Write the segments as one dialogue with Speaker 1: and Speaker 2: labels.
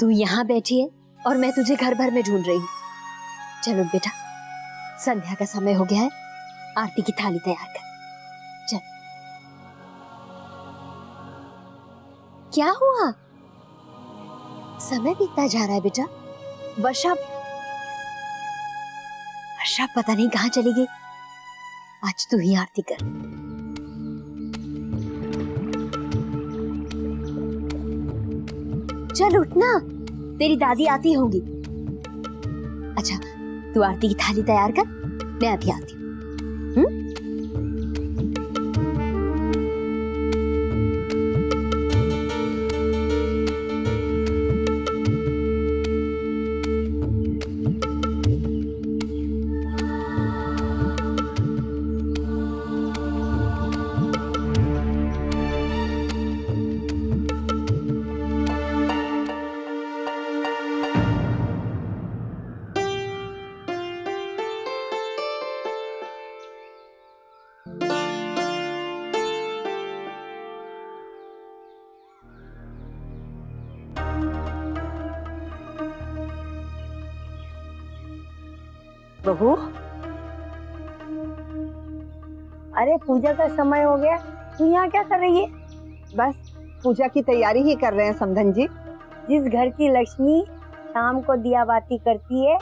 Speaker 1: तू यहाँ बैठी है और मैं तुझे घर भर में ढूंढ रही हूँ। चलो बेटा, संध्या का समय हो गया है, आरती की थाली तैयार कर। चल। क्या हुआ? समय बीतता जा रहा है बेटा। वर्षा पता नहीं कहाँ चली गई। आज तू ही आरती कर। चल उठना, तेरी दादी आती होगी। अच्छा, तू आरती की थाली तैयार कर, मैं अभी आती हूँ।
Speaker 2: बहू, अरे पूजा का समय हो गया, तू यहाँ क्या कर रही है?
Speaker 3: बस पूजा की तैयारी ही कर रहे हैं समधन जी।
Speaker 2: जिस घर की लक्ष्मी शाम को दिया बाती करती है,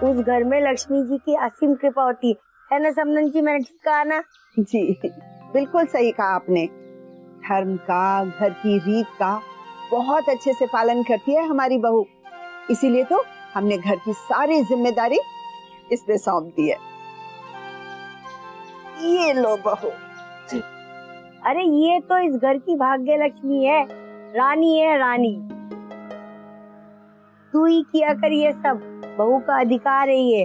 Speaker 2: उस घर में लक्ष्मी जी की असीम कृपा होती है ना समधन जी? मैंने ठीक कहा ना?
Speaker 3: जी बिल्कुल सही कहा आपने। धर्म का, घर की रीत का बहुत अच्छे से पालन करती है हमारी बहू। इसीलिए तो हमने घर की सारी जिम्मेदारी इस पे सौंप दी है। ये लो बहू।
Speaker 2: अरे ये तो इस घर की भाग्य लक्ष्मी है, रानी है, रानी। तू ही किया कर ये सब, बहू का अधिकार है ये,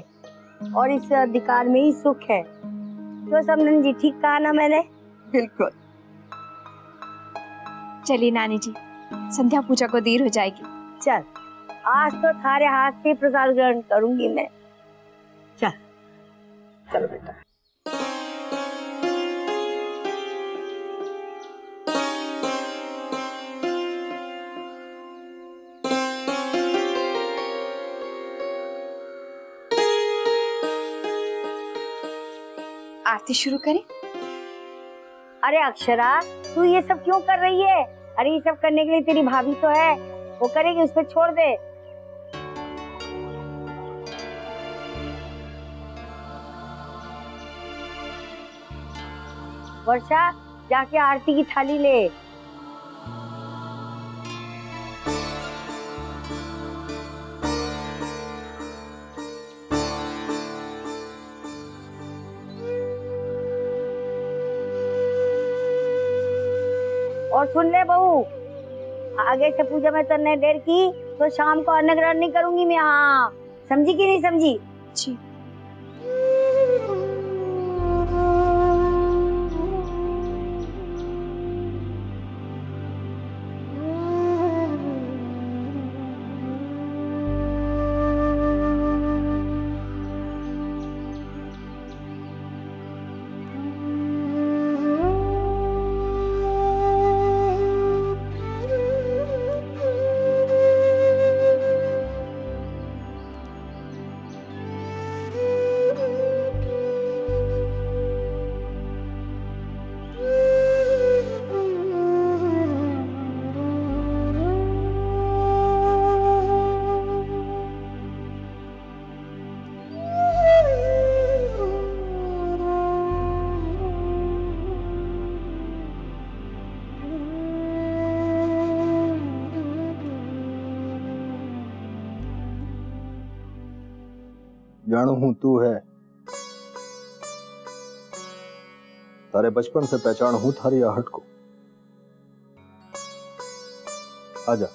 Speaker 2: और इस अधिकार में ही सुख है। तो समधन जी ठीक कहा ना मैंने?
Speaker 3: बिल्कुल।
Speaker 4: चलिए नानी जी, संध्या पूजा को देर हो जाएगी।
Speaker 2: चल, आज तो थारे हाथ से प्रसाद ग्रहण करूंगी मैं। चल
Speaker 3: चलो बेटा।
Speaker 4: आरती शुरू करें?
Speaker 2: अरे अक्षरा, तू ये सब क्यों कर रही है? अरे ये सब करने के लिए तेरी भाभी तो है, वो करेगी, उस पर छोड़ दे। वर्षा, जाके आरती की थाली ले। और सुन ले बहू, आगे से पूजा में तन्ने देर की तो शाम को अन्न ग्रहण नहीं करूंगी मैं। हाँ, समझी कि नहीं समझी?
Speaker 4: जी।
Speaker 5: जानू हूं तू है, तारे बचपन से पहचान हूं थारी आहट को। आजा।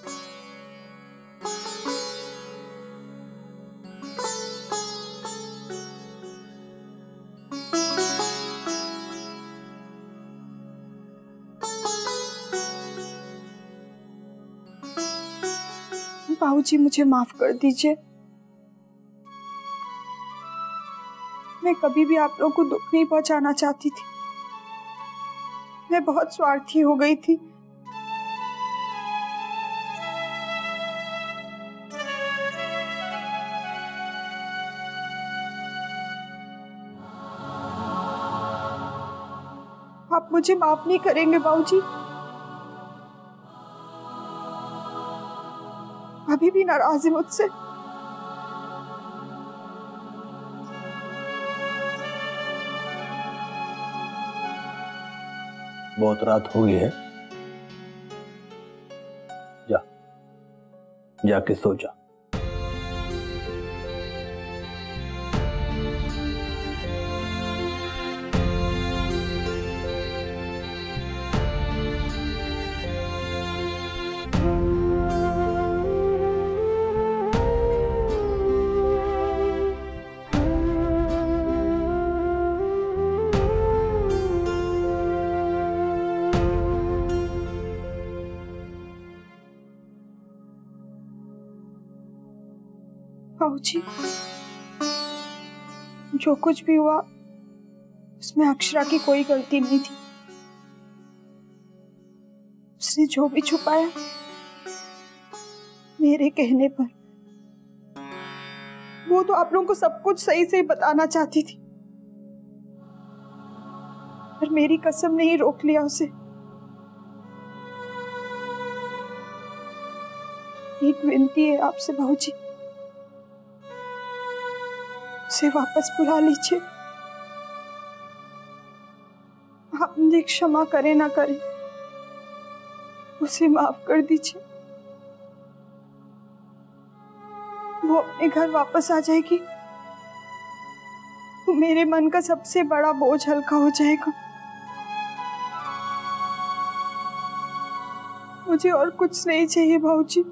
Speaker 6: बाबूजी मुझे माफ कर दीजिए, मैं कभी भी आप लोगों को दुख नहीं पहुंचाना चाहती थी। मैं बहुत स्वार्थी हो गई थी। आप मुझे माफ नहीं करेंगे बाबूजी? अभी भी नाराज है मुझसे?
Speaker 5: बहुत रात हो गई है, जा जाके सो जा।
Speaker 6: बाबूजी, जो कुछ भी हुआ उसमें अक्षरा की कोई गलती नहीं थी। उसने जो भी छुपाया मेरे कहने पर, वो तो आप लोगों को सब कुछ सही से बताना चाहती थी, पर मेरी कसम ने ही रोक लिया उसे। एक विनती है आपसे बाबूजी, उसे वापस बुला लीजिए। आप मुझे क्षमा करें ना करें, उसे माफ कर दीजिए। वो अपने घर वापस आ जाएगी तो मेरे मन का सबसे बड़ा बोझ हल्का हो जाएगा। मुझे और कुछ नहीं चाहिए बाबूजी।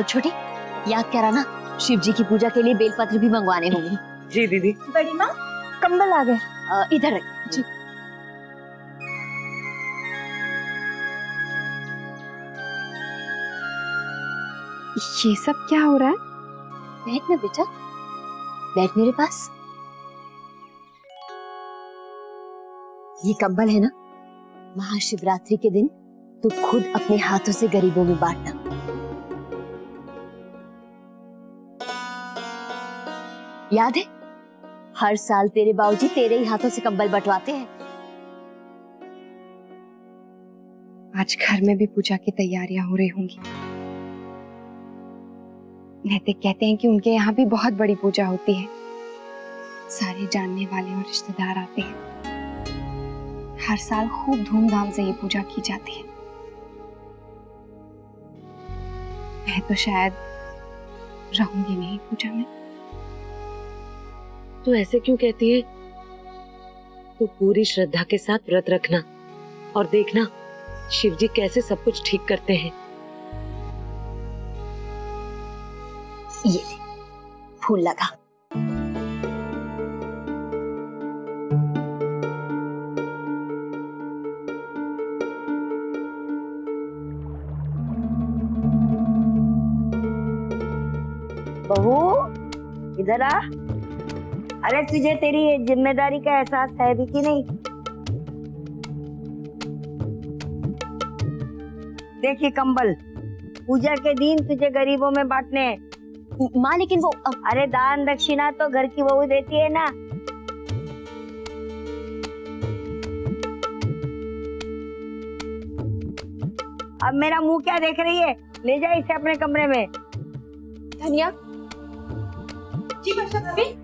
Speaker 1: छोटी, याद करा ना, शिव जी की पूजा के लिए बेलपत्र भी मंगवाने होंगे।
Speaker 7: जी दीदी।
Speaker 2: बड़ी माँ, कंबल आ गए।
Speaker 1: इधर रख जी।
Speaker 4: ये सब क्या हो रहा है?
Speaker 1: बैठ ना बेटा, बैठ मेरे पास। ये कंबल है ना, महाशिवरात्रि के दिन तू खुद अपने हाथों से गरीबों में बांटना। याद है, हर साल तेरे बाबूजी तेरे ही हाथों से कंबल बंटवाते हैं।
Speaker 4: आज घर में भी पूजा की तैयारियां हो रही होंगी। नैतिक कहते हैं कि उनके यहाँ भी बहुत बड़ी पूजा होती है, सारे जानने वाले और रिश्तेदार आते हैं। हर साल खूब धूमधाम से ये पूजा की जाती है। मैं तो शायद रहूंगी नहीं पूजा में।
Speaker 7: तू ऐसे क्यों कहती है? तू पूरी श्रद्धा के साथ व्रत रखना और देखना शिव जी कैसे सब कुछ ठीक करते हैं।
Speaker 1: ये ले, फूल लगा।
Speaker 2: बहू, इधर आ। अरे तुझे तेरी ये जिम्मेदारी का एहसास है भी कि नहीं? देखिए कंबल, पूजा के दिन तुझे गरीबों में बांटने हैं।
Speaker 1: माँ लेकिन वो
Speaker 2: अरे दान दक्षिणा तो घर की बहू देती है ना। अब मेरा मुंह क्या देख रही है? ले जा इसे अपने कमरे में।
Speaker 4: धनिया जी, भाभी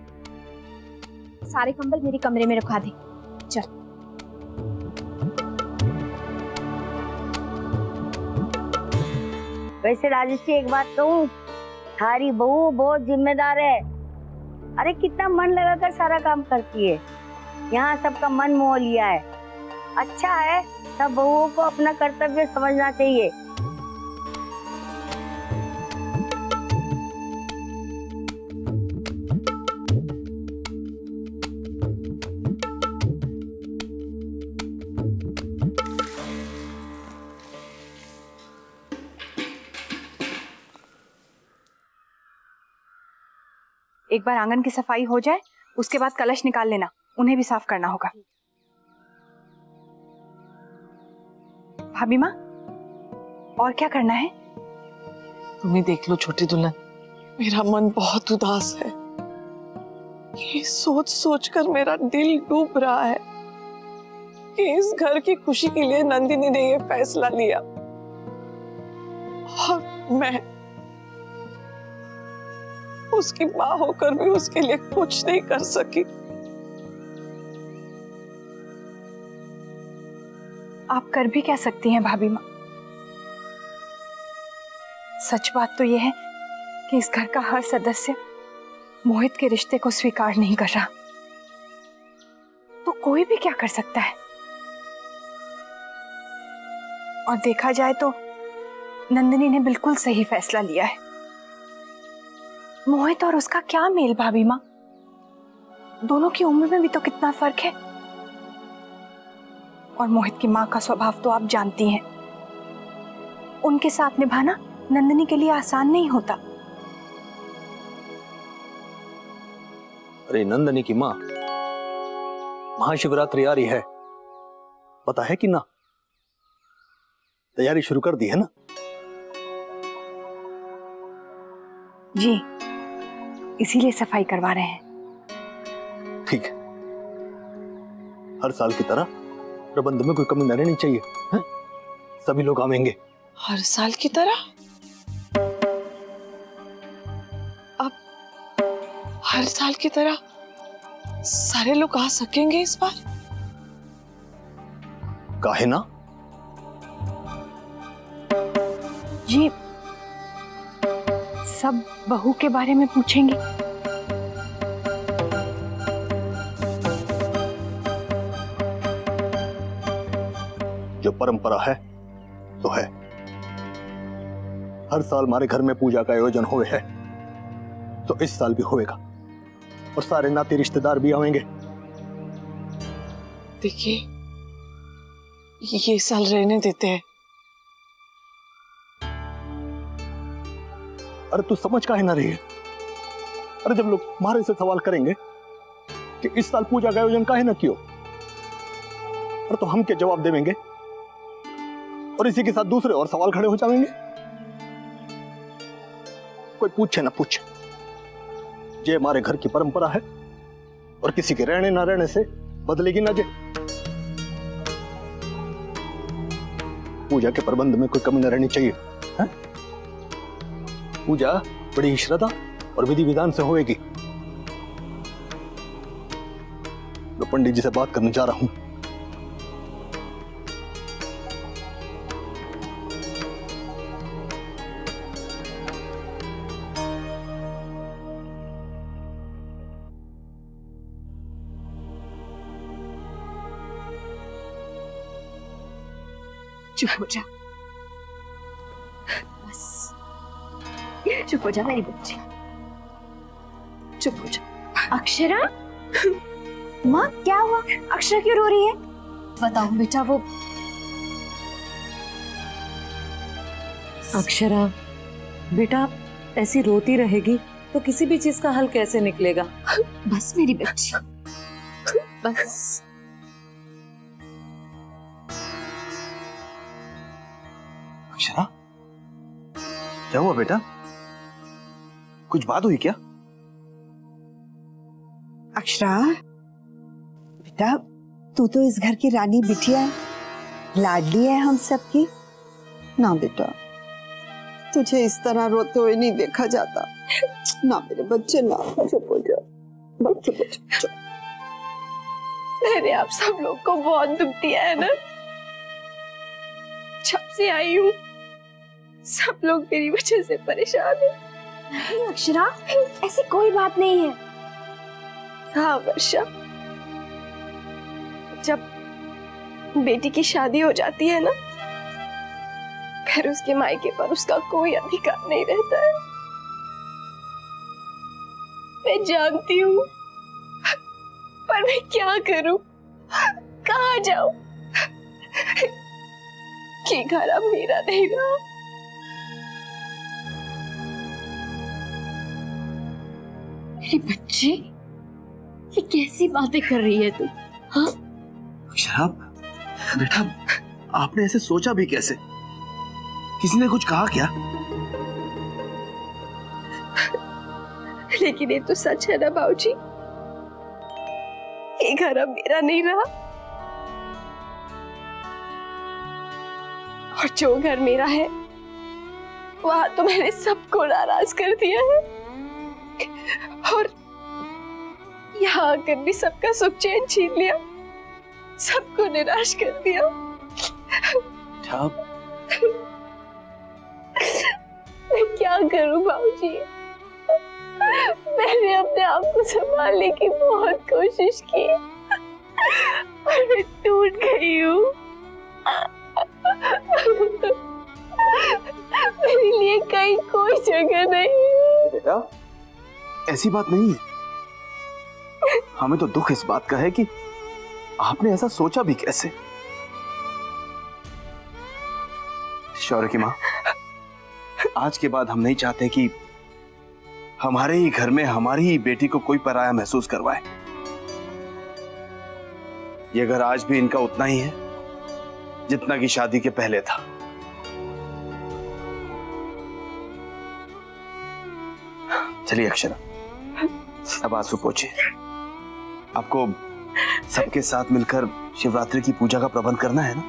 Speaker 4: सारे कंबल मेरे कमरे में रखवा दे। चल।
Speaker 2: वैसे राजश्री एक बात कहूँ, थारी बहू बहुत जिम्मेदार है। अरे कितना मन लगाकर सारा काम करती है। यहाँ सबका मन मोह लिया है। अच्छा है, सब बहुओं को अपना कर्तव्य समझना चाहिए।
Speaker 6: एक बार आंगन की सफाई हो जाए, उसके बाद कलश निकाल लेना, उन्हें भी साफ करना होगा। भाभी माँ, और क्या करना है?
Speaker 8: तुम ही देख लो छोटी दुल्हन, मेरा मन बहुत उदास है। ये सोच सोच कर मेरा दिल डूब रहा है कि इस घर की खुशी के लिए नंदिनी ने ये फैसला लिया और मैं उसकी मां होकर भी उसके लिए कुछ नहीं कर सकी।
Speaker 6: आप कर भी क्या सकती हैं भाभी माँ? सच बात तो यह है कि इस घर का हर सदस्य मोहित के रिश्ते को स्वीकार नहीं कर रहा, तो कोई भी क्या कर सकता है। और देखा जाए तो नंदिनी ने बिल्कुल सही फैसला लिया है। मोहित और उसका क्या मेल भाभी माँ? दोनों की उम्र में भी तो कितना फर्क है। और मोहित की माँ का स्वभाव तो आप जानती हैं, उनके साथ निभाना नंदिनी के लिए आसान नहीं होता।
Speaker 5: अरे नंदिनी की माँ, महाशिवरात्रि आ रही है, पता है कि ना? तैयारी शुरू कर दी है ना?
Speaker 6: जी, इसीलिए सफाई करवा रहे हैं।
Speaker 5: ठीक है, हर साल की तरह प्रबंध में कोई कमी न रहनी चाहिए, है? सभी लोग आवेंगे।
Speaker 8: हर साल की तरह? अब हर साल की तरह सारे लोग आ सकेंगे इस बार?
Speaker 5: काहे ना?
Speaker 6: जी, सब बहू के बारे में पूछेंगे।
Speaker 5: जो परंपरा है तो है, हर साल हमारे घर में पूजा का आयोजन हुए है, तो इस साल भी होएगा और सारे नाते रिश्तेदार भी आएंगे।
Speaker 8: देखिए, ये साल रहने देते हैं।
Speaker 5: अरे तू समझ काहे ना रही है? अरे जब लोग हमारे से सवाल करेंगे कि इस साल पूजा का आयोजन काहे ना कियो, और तो हम क्या जवाब देवेंगे? और इसी के साथ दूसरे और सवाल खड़े हो जाएंगे। कोई पूछे ना पूछे, ये हमारे घर की परंपरा है और किसी के रहने ना रहने से बदलेगी ना। जे पूजा के प्रबंध में कोई कमी न रहनी चाहिए, है? पूजा बड़ी श्रद्धा और विधि विधान से होएगी। मैं पंडित जी से बात करने जा रहा हूं।
Speaker 1: चुप हो जा, बस चुप हो जा मेरी बच्ची, चुप हो जा। अक्षरा, माँ क्या हुआ? अक्षरा क्यों रो रही है? बताओ बेटा। वो
Speaker 7: अक्षरा बेटा, ऐसी रोती रहेगी तो किसी भी चीज का हल कैसे निकलेगा?
Speaker 1: बस मेरी बच्ची, बस।
Speaker 5: अक्षरा, क्या हुआ बेटा? कुछ बात हुई क्या?
Speaker 3: अक्षरा बेटा, तू तो इस घर की रानी बिटिया है, लाडली है हम सबकी। ना बेटा, तुझे इस तरह रोते हुए नहीं देखा जाता ना मेरे बच्चे, ना। चुप हो जा, चुप हो जा।
Speaker 9: मैंने आप सब लोग को बहुत दुख दिया है ना। जब से आई हूँ सब लोग मेरी वजह से परेशान हैं।
Speaker 1: नहीं अक्षरा, ऐसी कोई बात नहीं है।
Speaker 9: हाँ वर्षा, जब बेटी की शादी हो जाती है ना, फिर उसके मायके पर उसका कोई अधिकार नहीं रहता है। मैं जानती हूँ, पर मैं क्या करूं, कहाँ जाऊं? ये घर अब मेरा नहीं रहा।
Speaker 1: मेरी बच्ची, ये कैसी बातें कर रही है तू? हाँ?
Speaker 10: अक्षरा, बेटा आपने ऐसे सोचा भी कैसे? किसी ने कुछ कहा क्या?
Speaker 9: लेकिन ये तो सच है ना बाबूजी, ये घर अब मेरा नहीं रहा, और जो घर मेरा है वहां तो मैंने सबको नाराज कर दिया है, और यहाँ आकर भी सबका सुख चैन छीन लिया, सबको निराश कर दिया। मैं क्या करूं बाबूजी? मैंने अपने आप को संभालने की बहुत कोशिश की, पर मैं टूट गई हूँ। मेरे लिए कहीं कोई जगह नहीं है।
Speaker 10: बेटा ऐसी बात नहीं है, हमें तो दुख इस बात का है कि आपने ऐसा सोचा भी कैसे। शौर्य की माँ, आज के बाद हम नहीं चाहते कि हमारे ही घर में हमारी ही बेटी को कोई पराया महसूस करवाए। ये घर आज भी इनका उतना ही है जितना कि शादी के पहले था। चलिए अक्षरा, अब आंसू पोंछिए। आपको सबके साथ मिलकर शिवरात्रि की पूजा का प्रबंध करना है ना?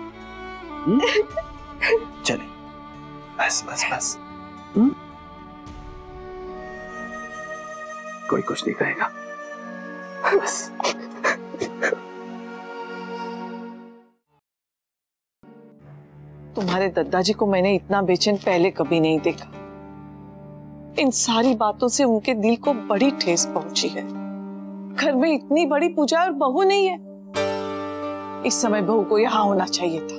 Speaker 10: चलिए, बस बस बस। कोई कुछ नहीं कहेगा, बस।
Speaker 8: तुम्हारे दादाजी को मैंने इतना बेचैन पहले कभी नहीं देखा। इन सारी बातों से उनके दिल को बड़ी ठेस पहुंची है। घर में इतनी बड़ी पूजा और बहू नहीं है। इस समय बहू को यहाँ होना चाहिए था।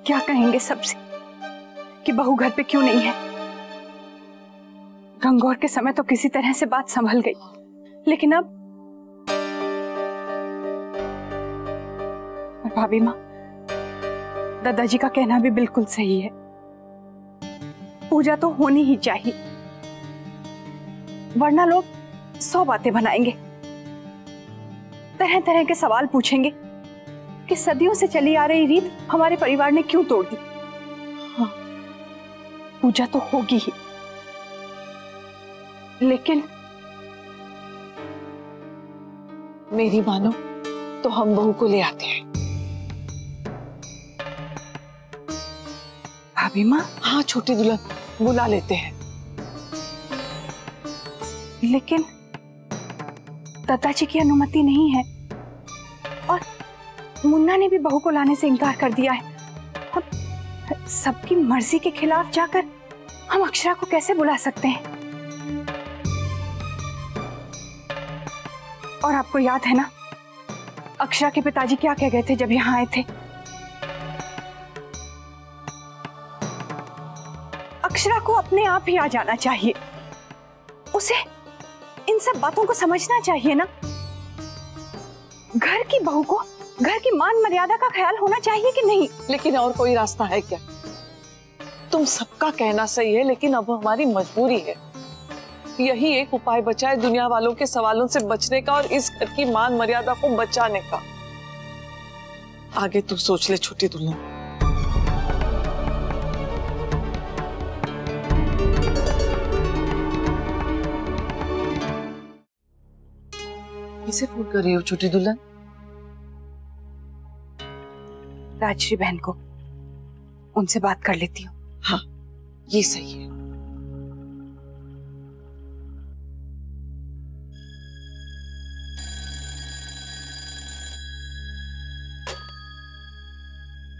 Speaker 6: क्या कहेंगे सबसे कि बहू घर पे क्यों नहीं है? गंगौर के समय तो किसी तरह से बात संभल गई, लेकिन अब भाभी माँ, दादाजी का कहना भी बिल्कुल सही है। पूजा तो होनी ही चाहिए, वरना लोग 100 बातें बनाएंगे, तरह तरह के सवाल पूछेंगे कि सदियों से चली आ रही रीत हमारे परिवार ने क्यों तोड़ दी। हाँ, पूजा तो होगी ही, लेकिन
Speaker 8: मेरी मानो तो हम बहू को ले आते हैं।
Speaker 6: भाभी माँ?
Speaker 8: हाँ छोटी दुल्हन, बुला लेते हैं।
Speaker 6: लेकिन दादाजी की अनुमति नहीं है, और मुन्ना ने भी बहू को लाने से इनकार कर दिया है। अब सबकी मर्जी के खिलाफ जाकर हम अक्षरा को कैसे बुला सकते हैं? और आपको याद है ना, अक्षरा के पिताजी क्या कह गए थे जब यहाँ आए थे? अक्षरा को अपने आप ही आ जाना चाहिए, उसे इन सब बातों को समझना चाहिए ना। घर की बहू को घर की मान मर्यादा का ख्याल होना चाहिए कि नहीं?
Speaker 8: लेकिन और कोई रास्ता है क्या? तुम सबका कहना सही है, लेकिन अब हमारी मजबूरी है। यही एक उपाय बचा है दुनिया वालों के सवालों से बचने का और इस घर की मान मर्यादा को बचाने का। आगे तू सोच ले छोटी दुल्हन। किसे फोन कर रही हो छोटी दुल्हन?
Speaker 6: राजश्री बहन को, उनसे बात कर लेती हूँ।
Speaker 8: हाँ, ये सही है।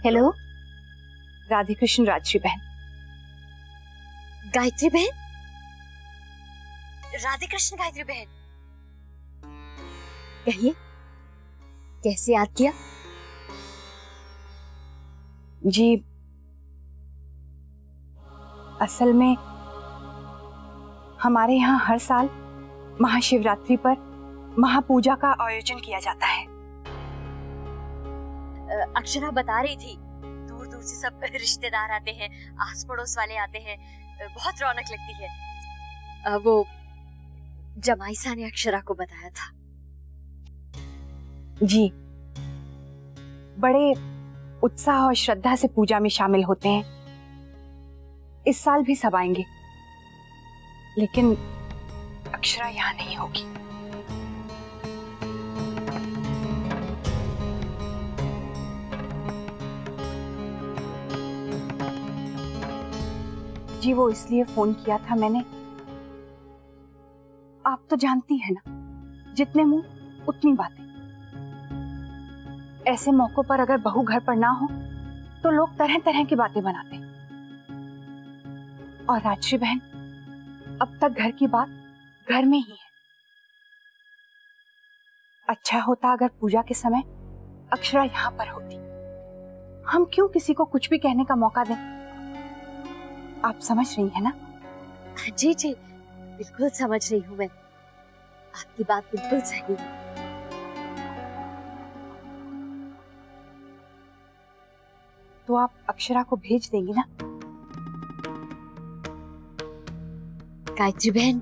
Speaker 1: हेलो,
Speaker 6: राधे कृष्ण राजश्री बहन।
Speaker 1: गायत्री बहन? राधे कृष्ण गायत्री बहन, कहिए कैसे याद किया?
Speaker 6: जी, असल में हमारे यहाँ हर साल महाशिवरात्रि पर महापूजा का आयोजन किया जाता है।
Speaker 1: अक्षरा बता रही थी, दूर दूर से सब रिश्तेदार आते हैं, आस पड़ोस वाले आते हैं, बहुत रौनक लगती है। वो जमाईसा ने अक्षरा को बताया था।
Speaker 6: जी, बड़े उत्साह और श्रद्धा से पूजा में शामिल होते हैं। इस साल भी सब आएंगे, लेकिन अक्षरा यहाँ नहीं होगी। जी, वो इसलिए फोन किया था मैंने, आप तो जानती हैं ना, जितने मुंह उतनी बातें। ऐसे मौकों पर अगर बहू घर पर ना हो तो लोग तरह तरह की बातें बनाते हैं। और राजश्री बहन, अब तक घर की बात घर में ही है। अच्छा होता अगर पूजा के समय अक्षरा यहाँ पर होती। हम क्यों किसी को कुछ भी कहने का मौका दें? आप समझ रही हैं ना?
Speaker 1: जी जी, बिल्कुल समझ रही हूँ मैं, आपकी बात बिल्कुल सही है।
Speaker 6: तो आप अक्षरा को भेज देंगी ना?
Speaker 1: गायत्री बहन,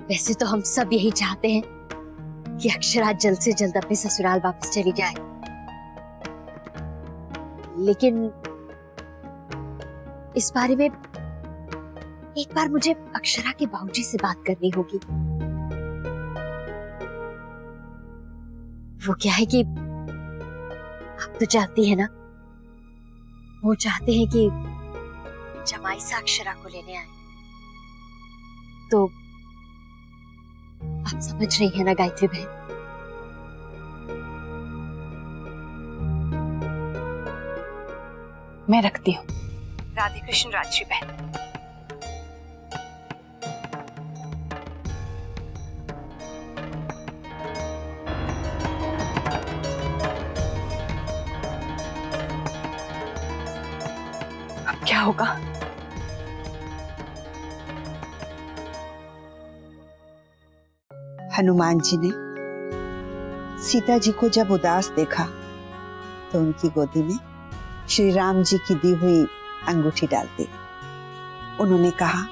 Speaker 1: वैसे तो हम सब यही चाहते हैं कि अक्षरा जल्द से जल्द अपने ससुराल वापस चली जाए, लेकिन इस बारे में एक बार मुझे अक्षरा के बाबूजी से बात करनी होगी। वो क्या है कि आप तो जानती है ना, वो चाहते हैं कि जमाईसा अक्षरा को लेने आए। तो आप समझ रही है ना गायत्री बहन?
Speaker 6: मैं रखती हूँ। राधे कृष्ण राजश्री बहन। अब क्या होगा?
Speaker 3: हनुमान जी ने सीता जी को जब उदास देखा तो उनकी गोदी में श्री राम जी की दी हुई अंगूठी डाल दी। उन्होंने कहा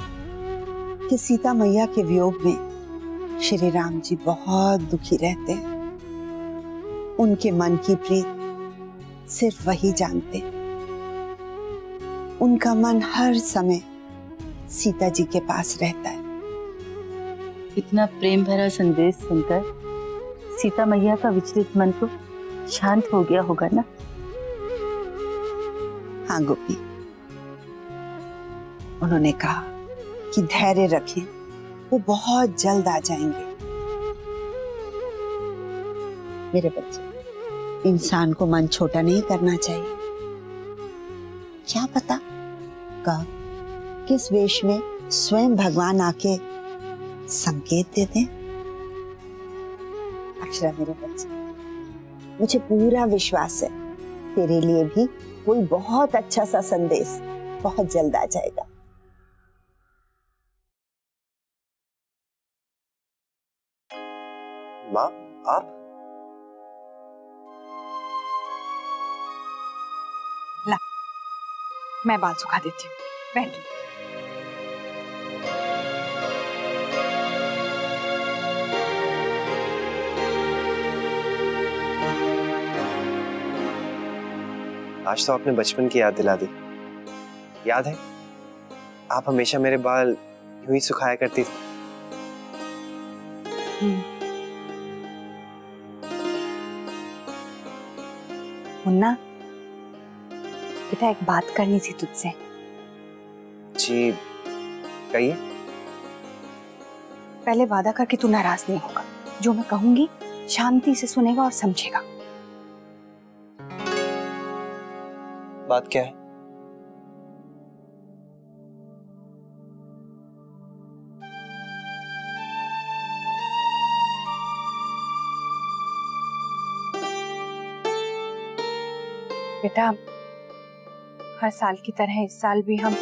Speaker 3: कि सीता मैया के वियोग में श्री राम जी बहुत दुखी रहते हैं। उनके मन की प्रीत सिर्फ वही जानते। उनका मन हर समय सीता जी के पास रहता है।
Speaker 11: इतना प्रेम भरा संदेश सुनकर सीता मैया का विचलित मन तो शांत हो गया होगा ना?
Speaker 3: हाँ गोपी, उन्होंने कहा कि धैर्य रखें, वो बहुत जल्द आ जाएंगे। मेरे बच्चे, इंसान को मन छोटा नहीं करना चाहिए। क्या पता कब किस वेश में स्वयं भगवान आके संकेत दे दें। अक्षरा मेरे बच्चे, मुझे पूरा विश्वास है तेरे लिए भी कोई बहुत अच्छा सा संदेश बहुत जल्द आ जाएगा।
Speaker 10: माँ, आप?
Speaker 6: ला, मैं बाल सुखा देती हूँ, बैठ।
Speaker 12: आज तो आपने बचपन की याद दिला दी। याद है, आप हमेशा मेरे बाल यूं ही सुखाया करती थी।
Speaker 6: मुन्ना, बेटा एक बात करनी थी तुझसे।
Speaker 12: जी कहिए।
Speaker 6: पहले वादा कर कि तू नाराज नहीं होगा। जो मैं कहूंगी शांति से सुनेगा और समझेगा।
Speaker 12: बात क्या है?
Speaker 6: बेटा, हर साल की तरह इस साल भी हम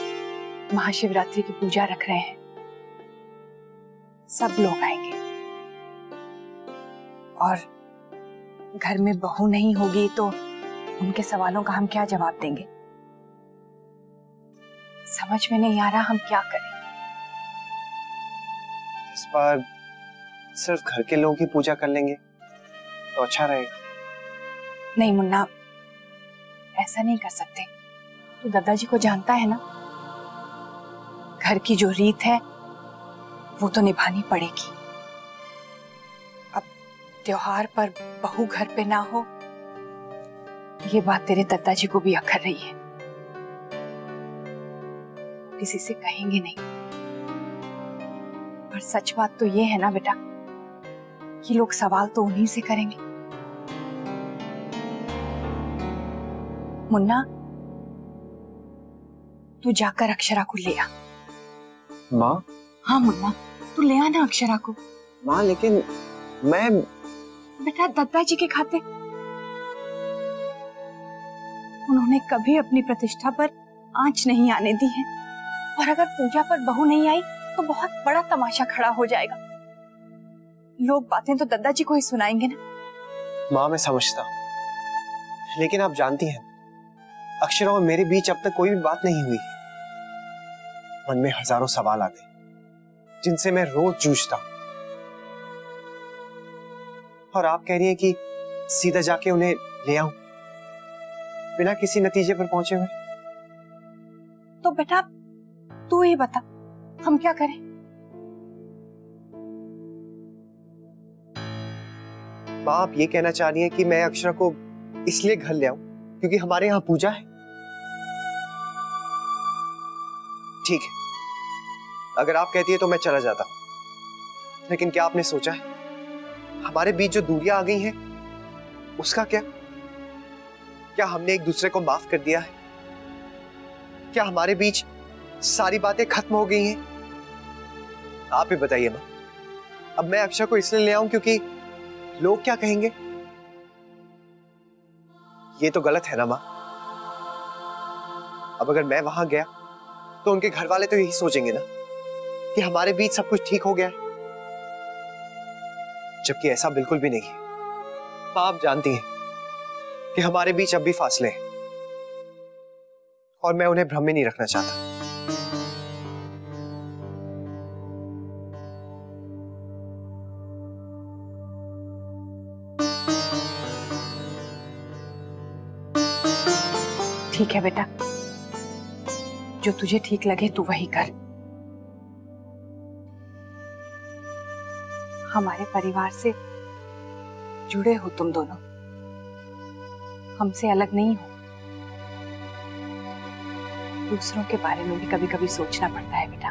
Speaker 6: महाशिवरात्रि की पूजा रख रहे हैं। सब लोग आएंगे और घर में बहू नहीं होगी तो उनके सवालों का हम क्या जवाब देंगे? समझ में नहीं आ रहा हम क्या करें।
Speaker 12: इस बार सिर्फ घर के लोगों की पूजा कर लेंगे तो अच्छा रहेगा।
Speaker 6: नहीं मुन्ना, ऐसा नहीं कर सकते। तू दादाजी को जानता है ना, घर की जो रीत है वो तो निभानी पड़ेगी। अब त्योहार पर बहू घर पे ना हो, ये बात तेरे दादाजी को भी अखर रही है। किसी से कहेंगे नहीं, पर सच बात तो ये है ना बेटा कि लोग सवाल तो उन्हीं से करेंगे। मुन्ना, तू जाकर अक्षरा को ले आ।
Speaker 12: माँ?
Speaker 6: हाँ मुन्ना, तू ले आना अक्षरा को।
Speaker 12: माँ लेकिन मैं
Speaker 6: बेटा दादाजी के खाते उन्होंने कभी अपनी प्रतिष्ठा पर आंच नहीं आने दी है, और अगर पूजा पर बहू नहीं आई तो बहुत बड़ा तमाशा खड़ा हो जाएगा। लोग बातें तो दादाजी को ही सुनाएंगे ना।
Speaker 12: माँ मैं समझता हूँ, लेकिन आप जानती हैं अक्षरा और मेरे बीच अब तक कोई भी बात नहीं हुई। मन में हजारों सवाल आते जिनसे मैं रोज जूझता हूं, और आप कह रही हैं कि सीधा जाके उन्हें ले आऊं बिना किसी नतीजे पर पहुंचे हुए।
Speaker 6: तो बेटा तू ही बता, हम क्या करें?
Speaker 12: माँ आप ये कहना चाह रही हैं कि मैं अक्षरा को इसलिए घर ले आऊं क्योंकि हमारे यहाँ पूजा है? ठीक है, अगर आप कहती है तो मैं चला जाता हूं, लेकिन क्या आपने सोचा है हमारे बीच जो दूरियां आ गई हैं उसका क्या? क्या हमने एक दूसरे को माफ कर दिया है? क्या हमारे बीच सारी बातें खत्म हो गई हैं? आप ही बताइए माँ। अब मैं अक्षरा को इसलिए ले आऊं क्योंकि लोग क्या कहेंगे? ये तो गलत है ना माँ। अब अगर मैं वहां गया तो उनके घर वाले तो यही सोचेंगे ना कि हमारे बीच सब कुछ ठीक हो गया है, जबकि ऐसा बिल्कुल भी नहीं है। माँ आप जानती हैं कि हमारे बीच अब भी फासले हैं, और मैं उन्हें भ्रम में नहीं रखना चाहता।
Speaker 6: ठीक है बेटा, जो तुझे ठीक लगे तू वही कर। हमारे परिवार से जुड़े हो तुम दोनों, हमसे अलग नहीं हो। दूसरों के बारे में भी कभी कभी सोचना पड़ता है बेटा,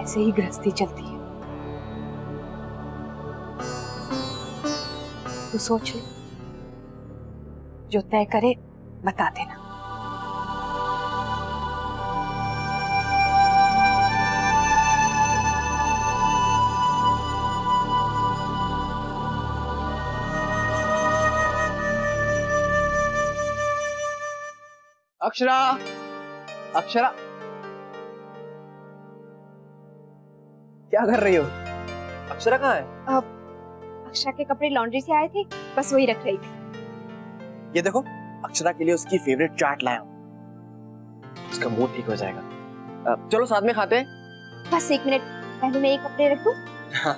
Speaker 6: ऐसे ही गृहस्थी चलती है। तू सोच ले, जो तय करे बता देना।
Speaker 13: अक्षरा, अक्षरा, क्या कर रही हो? अक्षरा कहाँ है?
Speaker 9: अक्षरा के कपड़े लॉन्ड्री से आए थे, बस वही रख रही थी।
Speaker 13: ये देखो, अक्षरा के लिए उसकी फेवरेट चाट लाया हूँ, उसका मूड ठीक हो जाएगा। चलो साथ में खाते हैं।
Speaker 9: बस एक मिनट, पहले मैं ये कपड़े रख दूं।
Speaker 13: हाँ।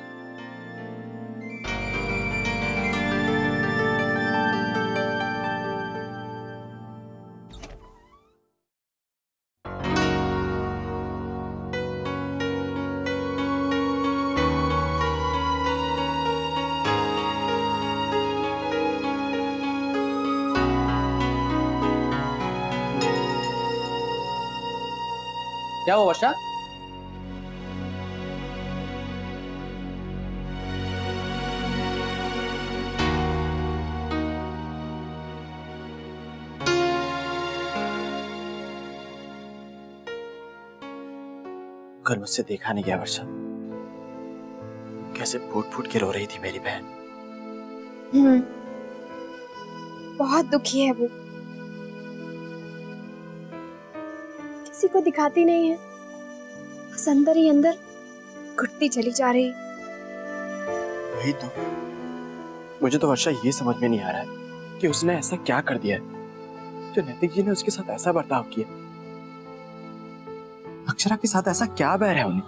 Speaker 13: क्या हुआ वर्षा? कल मुझसे देखा नहीं गया वर्षा, कैसे फूट फूट के रो रही थी मेरी बहन।
Speaker 9: बहुत दुखी है वो, किसी को दिखाती नहीं है, बस अंदर ही अंदर घुटती चली जा रही।
Speaker 13: वही तो, मुझे तो वर्षा ये समझ में नहीं आ रहा है कि उसने ऐसा क्या कर दिया है जो नैतिक जी ने उसके साथ ऐसा बर्ताव किया। अक्षरा के साथ ऐसा क्या बैर है उन्हें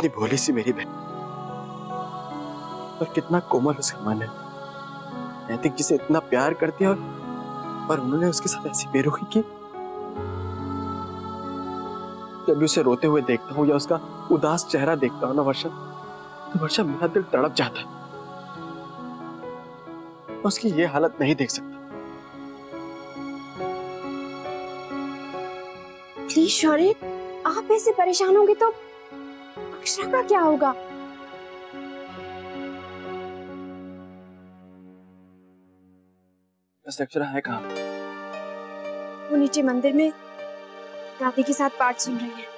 Speaker 13: कितनी भोली सी मेरी बहन, और कितना कोमल उसका मन है। नैतिक जिसे इतना प्यार करती है और उन्होंने उसके साथ ऐसी बेरुखी की। जब भी उसे रोते हुए देखता हूँ या उसका उदास चेहरा देखता हूँ ना वर्षा, तो वर्षा मेरा दिल तड़प जाता है। मैं उसकी ये हालत नहीं देख सकता।
Speaker 9: प्लीज शौर्य, आप ऐसे परेशान होंगे तो अक्षरा का क्या होगा?
Speaker 13: बस अक्षरा है कहाँ?
Speaker 9: वो नीचे मंदिर में दादी के साथ पाठ सुन रही है।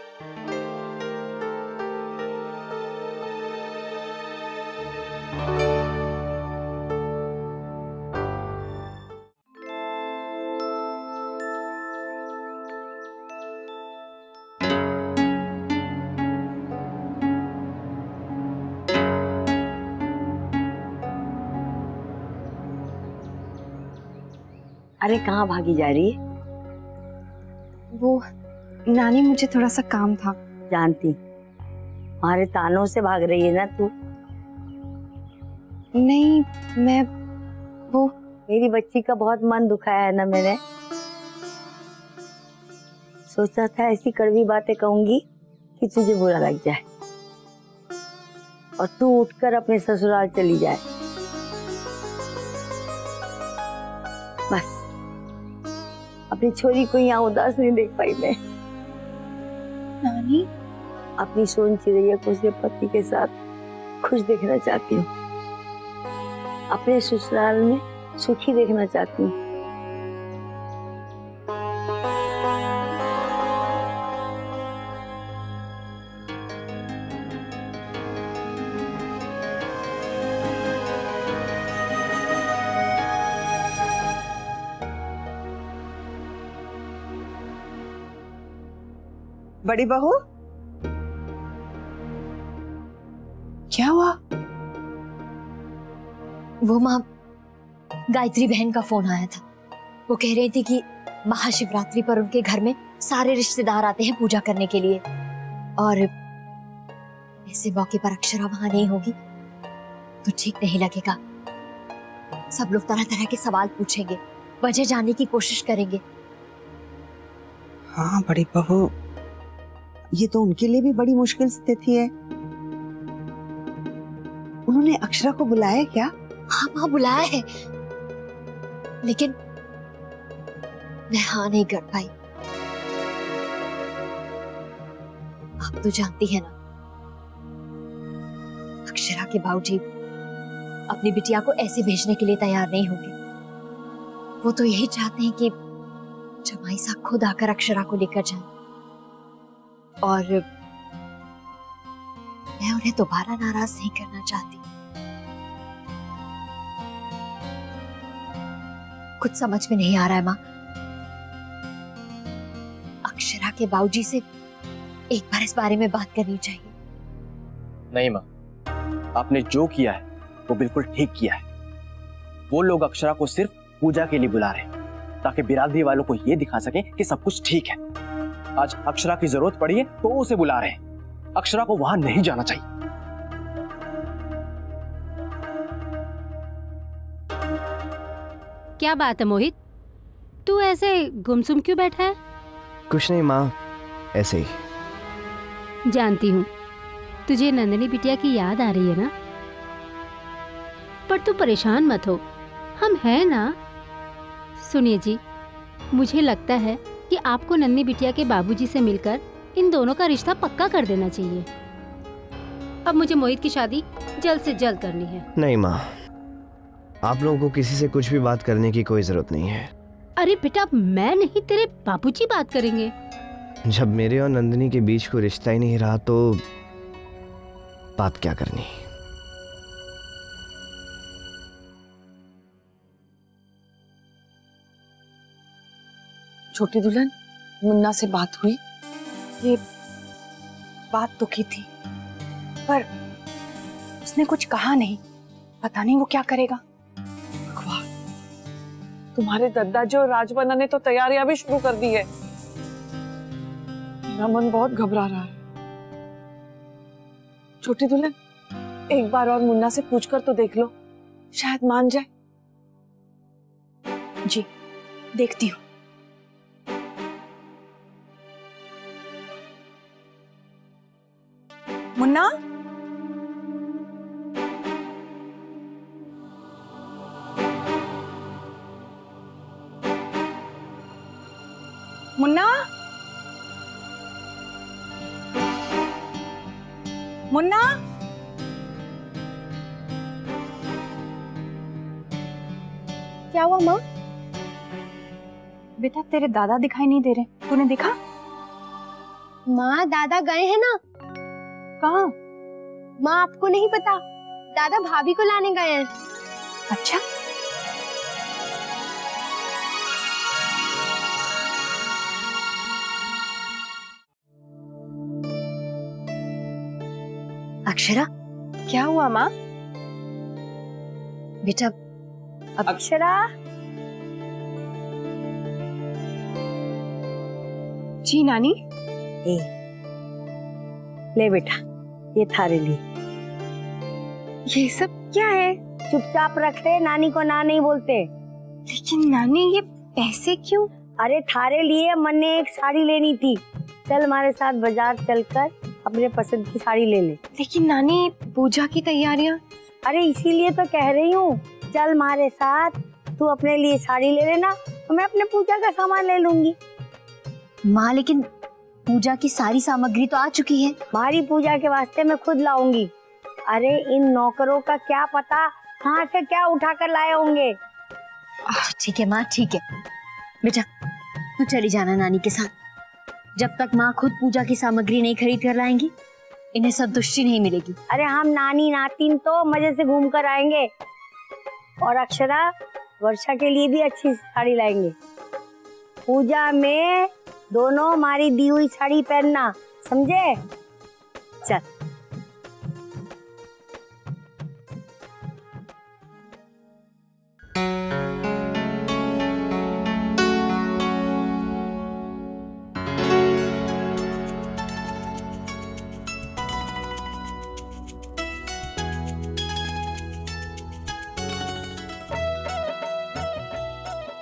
Speaker 2: अरे कहाँ भागी जा रही है?
Speaker 4: वो नानी, मुझे थोड़ा सा काम था।
Speaker 2: जानती, हमारे तानों से भाग रही है ना तू?
Speaker 4: नहीं, मैं वो
Speaker 2: मेरी बच्ची का बहुत मन दुखाया है ना मैंने। सोचा था ऐसी कड़वी बातें कहूंगी कि तुझे बुरा लग जाए और तू उठकर अपने ससुराल चली जाए। बस अपनी छोरी को यहाँ उदास नहीं देख पाई मैं।
Speaker 4: नानी,
Speaker 2: अपनी सोन चिड़ैया को उसके पति के साथ खुश देखना चाहती हूँ, अपने ससुराल में सुखी देखना चाहती हूँ।
Speaker 3: बड़ी बहू,
Speaker 6: क्या हुआ?
Speaker 1: वो माँ, गायत्री बहन का फोन आया था। वो कह रही थी कि महाशिवरात्रि पर उनके घर में सारे रिश्तेदार आते हैं पूजा करने के लिए, और ऐसे मौके पर अक्षरा वहां नहीं होगी तो ठीक नहीं लगेगा। सब लोग तरह तरह के सवाल पूछेंगे, वजह जानने की कोशिश करेंगे।
Speaker 3: हाँ बड़ी बहू, ये तो उनके लिए भी बड़ी मुश्किल स्थिति है। उन्होंने अक्षरा को बुलाया क्या?
Speaker 1: हाँ माँ, बुलाया है, लेकिन मैं हाँ नहीं कर पाई। आप तो जानती है ना, अक्षरा के बाबूजी अपनी बिटिया को ऐसे भेजने के लिए तैयार नहीं होंगे। वो तो यही चाहते हैं कि जमाई साहब खुद आकर अक्षरा को लेकर जाए, और मैं उन्हें दोबारा नाराज नहीं करना चाहती। कुछ समझ में नहीं आ रहा है माँ। अक्षरा के बाबूजी से एक बार इस बारे में बात करनी चाहिए।
Speaker 13: नहीं माँ, आपने जो किया है वो बिल्कुल ठीक किया है। वो लोग अक्षरा को सिर्फ पूजा के लिए बुला रहे हैं ताकि बिरादरी वालों को ये दिखा सके कि सब कुछ ठीक है। आज अक्षरा की जरूरत पड़ी है तो उसे बुला रहे हैं। अक्षरा को वहां नहीं जाना चाहिए।
Speaker 14: क्या बात है मोहित, तू ऐसे गुमसुम क्यों बैठा है?
Speaker 15: कुछ नहीं माँ, ऐसे ही।
Speaker 14: जानती हूँ तुझे नंदिनी बिटिया की याद आ रही है ना, पर तू परेशान मत हो, हम हैं ना। सुनिए जी, मुझे लगता है कि आपको नन्ही बिटिया के बाबूजी से मिलकर इन दोनों का रिश्ता पक्का कर देना चाहिए। अब मुझे मोहित की शादी जल्द से जल्द करनी है।
Speaker 15: नहीं माँ, आप लोगों को किसी से कुछ भी बात करने की कोई जरूरत नहीं है।
Speaker 14: अरे बेटा, मैं नहीं, तेरे बाबूजी बात करेंगे।
Speaker 15: जब मेरे और नंदिनी के बीच कोई रिश्ता ही नहीं रहा तो बात क्या करनी।
Speaker 6: छोटी दुल्हन, मुन्ना से बात हुई? ये बात तो की थी, पर उसने कुछ कहा नहीं। पता नहीं वो क्या करेगा। भगवान, तुम्हारे दद्दा जी और राजबन्ना ने तो तैयारियां भी शुरू कर दी है। मेरा मन बहुत घबरा रहा है।
Speaker 8: छोटी दुल्हन, एक बार और मुन्ना से पूछकर तो देख लो, शायद मान जाए।
Speaker 6: जी देखती हूँ। मुन्ना, मुन्ना, मुन्ना,
Speaker 9: क्या हुआ माँ?
Speaker 6: बेटा तेरे दादा दिखाई नहीं दे रहे, तूने देखा?
Speaker 9: माँ दादा गए हैं ना।
Speaker 6: कहाँ?
Speaker 9: माँ आपको नहीं पता, दादा भाभी को लाने गए हैं।
Speaker 6: अच्छा,
Speaker 1: अक्षरा,
Speaker 6: क्या हुआ माँ?
Speaker 1: बेटा
Speaker 2: अक्षरा,
Speaker 6: जी नानी।
Speaker 2: ले बेटा, ये थारे लिए।
Speaker 6: ये सब क्या है?
Speaker 2: चुपचाप रख ले, नानी को ना नहीं बोलते।
Speaker 6: लेकिन नानी ये पैसे क्यों?
Speaker 2: अरे थारे लिए मन ने एक साड़ी लेनी थी, चल हमारे साथ बाजार चलकर अपने पसंद की साड़ी ले ले।
Speaker 6: लेकिन नानी पूजा की तैयारियां।
Speaker 2: अरे इसीलिए तो कह रही हूँ, चल हमारे साथ, तू अपने लिए साड़ी ले लेना, तो मैं अपने पूजा का सामान ले लूंगी।
Speaker 1: माँ लेकिन पूजा की सारी सामग्री तो आ चुकी है।
Speaker 2: हमारी पूजा के वास्ते मैं खुद लाऊंगी। अरे इन नौकरों का क्या पता कहाँ से क्या उठा कर लाए होंगे।
Speaker 1: ठीक है माँ, ठीक है। बेटा तू चली जाना नानी के साथ, जब तक माँ खुद पूजा की सामग्री नहीं खरीद कर लाएंगी इन्हें संतुष्टि नहीं मिलेगी।
Speaker 2: अरे हम नानी नातिन तो मजे से घूम कर आएंगे, और अक्षरा वर्षा के लिए भी अच्छी साड़ी लाएंगे। पूजा में दोनों हमारी दी हुई साड़ी पहनना, समझे? चल।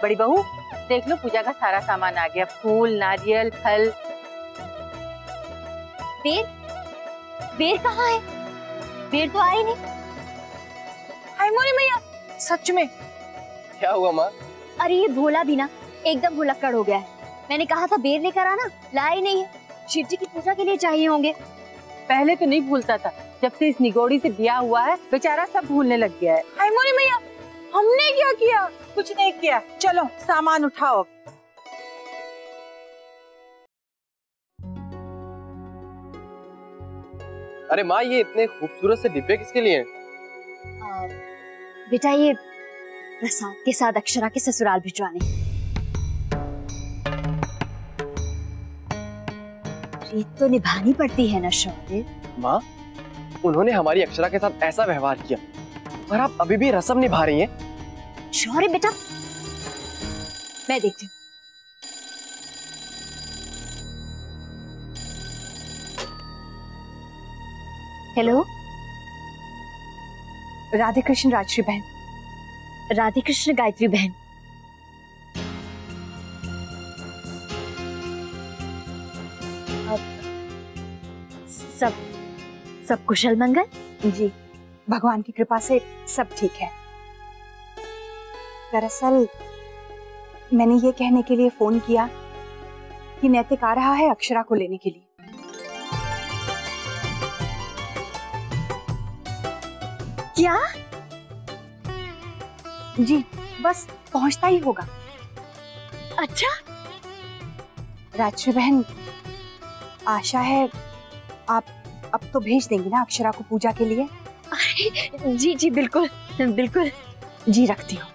Speaker 11: बड़ी बहू देख लो, पूजा का सारा सामान आ गया, फूल, नारियल, फल।
Speaker 1: बेर, बेर कहाँ है? बेर तो आई नहीं।
Speaker 6: हाय मोरी मैया, सच में?
Speaker 13: क्या हुआ माँ?
Speaker 1: अरे ये भोला भी ना एकदम भुलक्कड़ हो गया है। मैंने कहा था बेर लेकर आना, लाया ही नहीं है। शिव जी की पूजा के लिए चाहिए होंगे।
Speaker 11: पहले तो नहीं भूलता था, जब से इस निगोड़ी से ब्याह हुआ है बेचारा सब भूलने लग गया है।
Speaker 6: हाय मोरी मैया, हमने क्या किया?
Speaker 11: कुछ नहीं किया, चलो सामान उठाओ।
Speaker 13: अरे माँ, ये इतने खूबसूरत से डिब्बे किसके लिए हैं?
Speaker 1: बेटा ये प्रसाद के साथ अक्षरा के ससुराल भिजवाने। रीत तो निभानी पड़ती है ना शौर्य।
Speaker 13: माँ, उन्होंने हमारी अक्षरा के साथ ऐसा व्यवहार किया और आप अभी भी रस्म निभा रही हैं।
Speaker 1: शौर्य बेटा, मैं देखती हूँ। हेलो,
Speaker 6: राधे कृष्ण राजश्री बहन।
Speaker 1: राधे कृष्ण गायत्री बहन। सब कुशल मंगल?
Speaker 6: जी भगवान की कृपा से सब ठीक है। दरअसल मैंने ये कहने के लिए फोन किया कि नैतिक आ रहा है अक्षरा को लेने के लिए।
Speaker 1: क्या?
Speaker 6: जी बस पहुंचता ही होगा।
Speaker 1: अच्छा
Speaker 6: राजश्री बहन, आशा है आप अब तो भेज देंगी ना अक्षरा को पूजा के लिए?
Speaker 1: जी जी बिल्कुल बिल्कुल।
Speaker 6: जी रखती हूँ।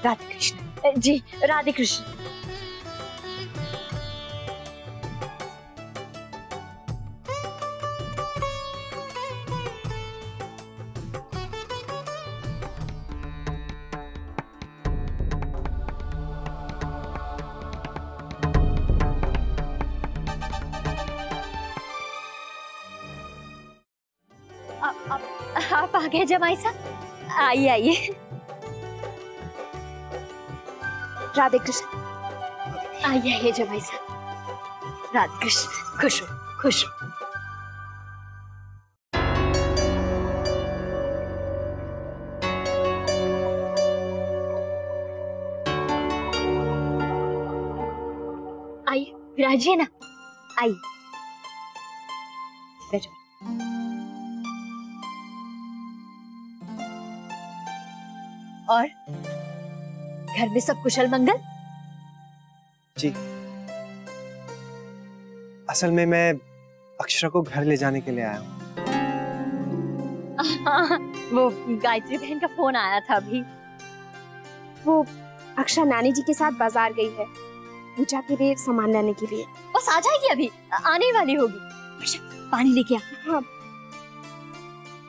Speaker 6: राधे कृष्ण।
Speaker 1: जी राधे कृष्ण। आ गए जमाई साहब, आइए आइए।
Speaker 9: राधे कृष्ण।
Speaker 1: आइए आइए जमाई साहब, राधे कृष्ण। खुश हो खुश हो। आइए विराजिए ना, आइए बैठो। और घर में सब कुशल मंगल?
Speaker 12: जी, असल में मैं अक्षरा को घर ले जाने के लिए आया हूँ।
Speaker 1: वो गायत्री बहन का फोन आया था अभी।
Speaker 9: वो अक्षरा नानी जी के साथ बाजार गई है पूजा के लिए सामान लाने के लिए।
Speaker 1: बस आ जाएगी, अभी आने वाली होगी। अच्छा पानी लेके आ।
Speaker 9: हाँ।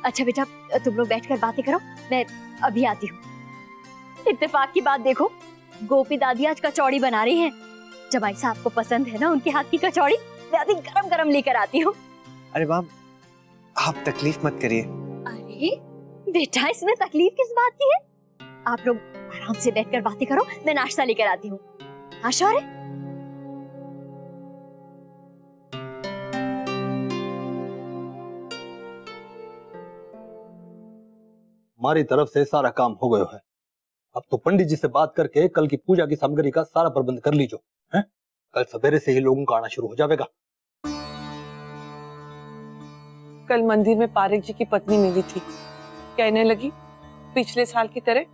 Speaker 1: अच्छा बेटा तुम लोग बैठकर बातें करो, मैं अभी आती हूँ। इत्तेफाक की बात देखो, गोपी दादी आज कचौड़ी बना रही हैं। जमाई साहब को पसंद है ना उनके हाथ की कचौड़ी, मैं अभी गरम गरम लेकर आती हूँ।
Speaker 12: अरे बाप, आप तकलीफ मत करिए।
Speaker 1: अरे बेटा इसमें तकलीफ किस बात की है? आप लोग आराम से बैठकर बातें करो, मैं नाश्ता लेकर आती हूँ। हाँ शौर्य?
Speaker 5: हमारी तरफ से सारा काम हो गया है। अब तो पंडित जी से बात करके कल की पूजा की सामग्री का सारा प्रबंध कर लीजो, हैं? कल सवेरे से ही लोगों का आना शुरू हो जाएगा।
Speaker 8: कल मंदिर में पारेख जी की पत्नी मिली थी, कहने लगी पिछले साल की तरह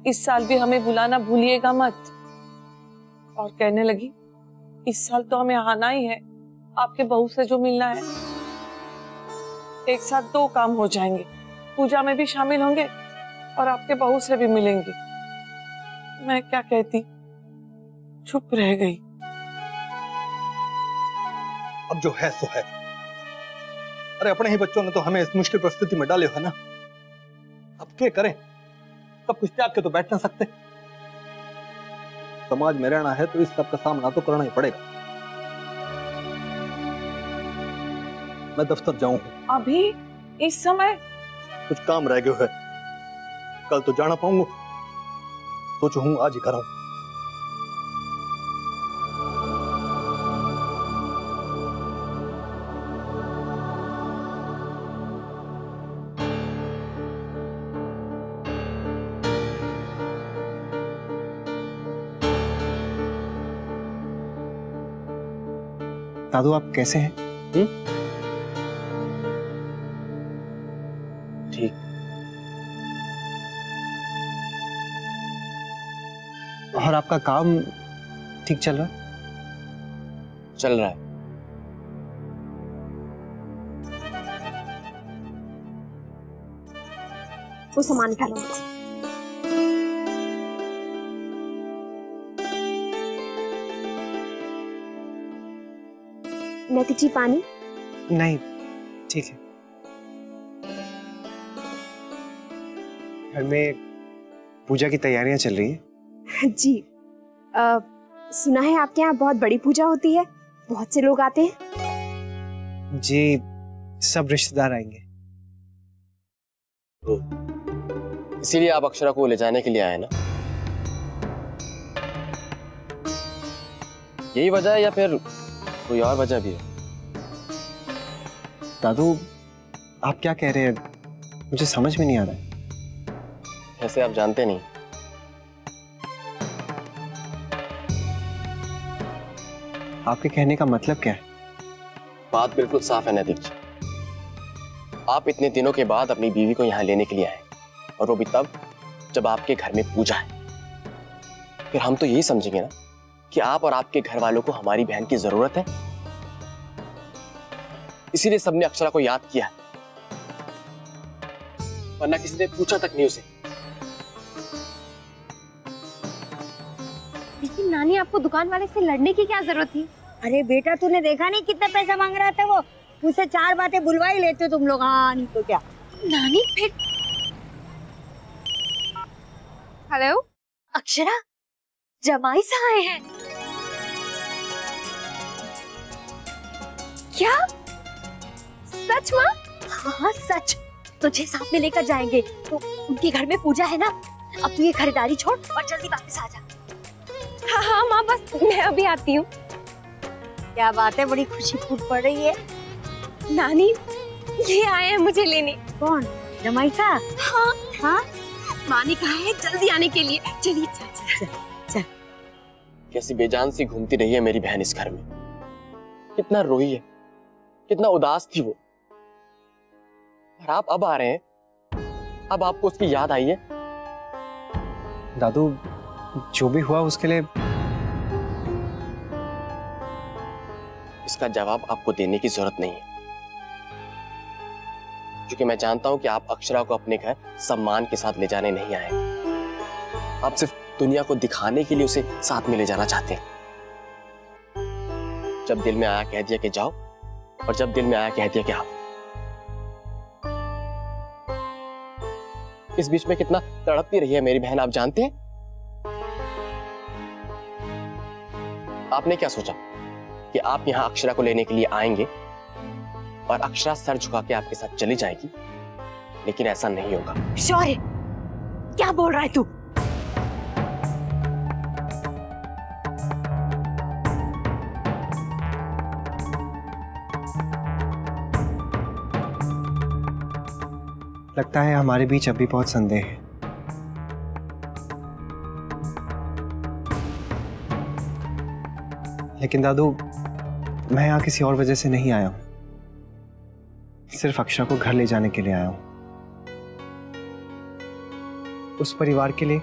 Speaker 8: इस साल भी हमें बुलाना भूलिएगा मत। और कहने लगी इस साल तो हमें आना ही है, आपके बहू से जो मिलना है। एक साथ दो काम हो जाएंगे, पूजा में भी शामिल होंगे और आपके बहू से भी मिलेंगे। मैं क्या कहती, चुप रह गई।
Speaker 5: अब जो है सो है। अरे अपने ही बच्चों ने तो हमें इस मुश्किल परिस्थिति में डाले है ना, अब क्या करें? सब कुछ त्याग के तो बैठ ना सकते। समाज में रहना है तो इस सब का सामना तो करना ही पड़ेगा। मैं दफ्तर जाऊं।
Speaker 8: अभी इस समय?
Speaker 5: कुछ काम रह गया है, कल तो जाना पाऊंगा, सोचू हूं आज ही कराऊं।
Speaker 12: दादू आप कैसे हैं?
Speaker 13: ठीक।
Speaker 12: और आपका काम ठीक चल रहा है?
Speaker 13: चल रहा है।
Speaker 9: वो सामान उठा लो। नैतिक जी पानी?
Speaker 12: नहीं ठीक है। घर में पूजा की तैयारियां चल रही हैं।
Speaker 9: जी सुना है आपके यहाँ बहुत बड़ी पूजा होती है, बहुत से लोग आते हैं।
Speaker 12: जी सब रिश्तेदार आएंगे।
Speaker 13: इसीलिए आप अक्षरा को ले जाने के लिए आए ना? यही वजह है या फिर कोई और वजह भी है?
Speaker 12: दादू आप क्या कह रहे हैं, मुझे समझ में नहीं आ रहा है।
Speaker 13: ऐसे आप जानते नहीं।
Speaker 12: आपके कहने का मतलब क्या है?
Speaker 13: बात बिल्कुल साफ है नैतिक जी। आप इतने दिनों के बाद अपनी बीवी को यहाँ लेने के लिए आए, और वो भी तब जब आपके घर में पूजा है। फिर हम तो यही समझेंगे ना कि आप और आपके घर वालों को हमारी बहन की जरूरत है, इसीलिए सबने अक्षरा को याद किया, वरना किसी ने पूछा तक नहीं उसे।
Speaker 9: लेकिन नानी आपको दुकान वाले से लड़ने की क्या जरूरत थी?
Speaker 2: अरे बेटा तूने देखा नहीं कितना पैसा मांग रहा था वो, मुझसे चार बातें बुलवा ही लेते हो तुम लोग। हाँ नहीं तो क्या।
Speaker 9: नानी फिर? हेलो
Speaker 1: अक्षरा, जमाई से आए हैं
Speaker 9: क्या? सच माँ?
Speaker 1: हाँ सच। तुझे साथ में लेकर जाएंगे। तो उनके घर में पूजा है ना, अब तू ये खरीदारी छोड़ और जल्दी वापस आ जा।
Speaker 9: हाँ हाँ माँ, बस मैं अभी आती हूँ।
Speaker 2: क्या बात है, बड़ी खुशी फूट पड़ रही है।
Speaker 9: नानी ये आए हैं मुझे लेने।
Speaker 2: कौन? जमाई सा?
Speaker 9: हाँ
Speaker 2: हाँ,
Speaker 9: माँ ने कहा है जल्दी आने के लिए। चलिए
Speaker 2: चल।
Speaker 13: कैसी बेजान सी घूमती रही है मेरी बहन इस घर में। कितना रोई है, कितना उदास थी वो। और आप अब आ रहे हैं, अब आपको उसकी याद आई है।
Speaker 12: दादू, जो भी हुआ उसके लिए
Speaker 13: इसका जवाब आपको देने की जरूरत नहीं है, क्योंकि मैं जानता हूं कि आप अक्षरा को अपने घर सम्मान के साथ ले जाने नहीं आए। आप सिर्फ दुनिया को दिखाने के लिए उसे साथ में ले जाना चाहते हैं। जब दिल में आया कह दिया कि जाओ, और जब दिल में आया कह दिया कि आओ। इस बीच में कितना तड़पती रही है मेरी बहन, आप जानते हैं? आपने क्या सोचा कि आप यहां अक्षरा को लेने के लिए आएंगे और अक्षरा सर झुका के आपके साथ चली जाएगी? लेकिन ऐसा नहीं होगा।
Speaker 1: शौर्य, क्या बोल रहा है तू?
Speaker 12: लगता है हमारे बीच अभी बहुत संदेह है। लेकिन दादू, मैं यहाँ किसी और वजह से नहीं आया हूँ, सिर्फ अक्षरा को घर ले जाने के लिए आया हूँ। उस परिवार के लिए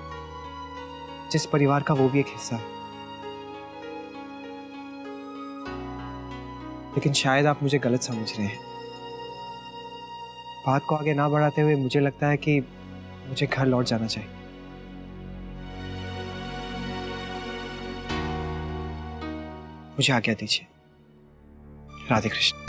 Speaker 12: जिस परिवार का वो भी एक हिस्सा है। लेकिन शायद आप मुझे गलत समझ रहे हैं। बात को आगे ना बढ़ाते हुए मुझे लगता है कि मुझे घर लौट जाना चाहिए। मुझे आज्ञा दीजिए। राधे कृष्ण।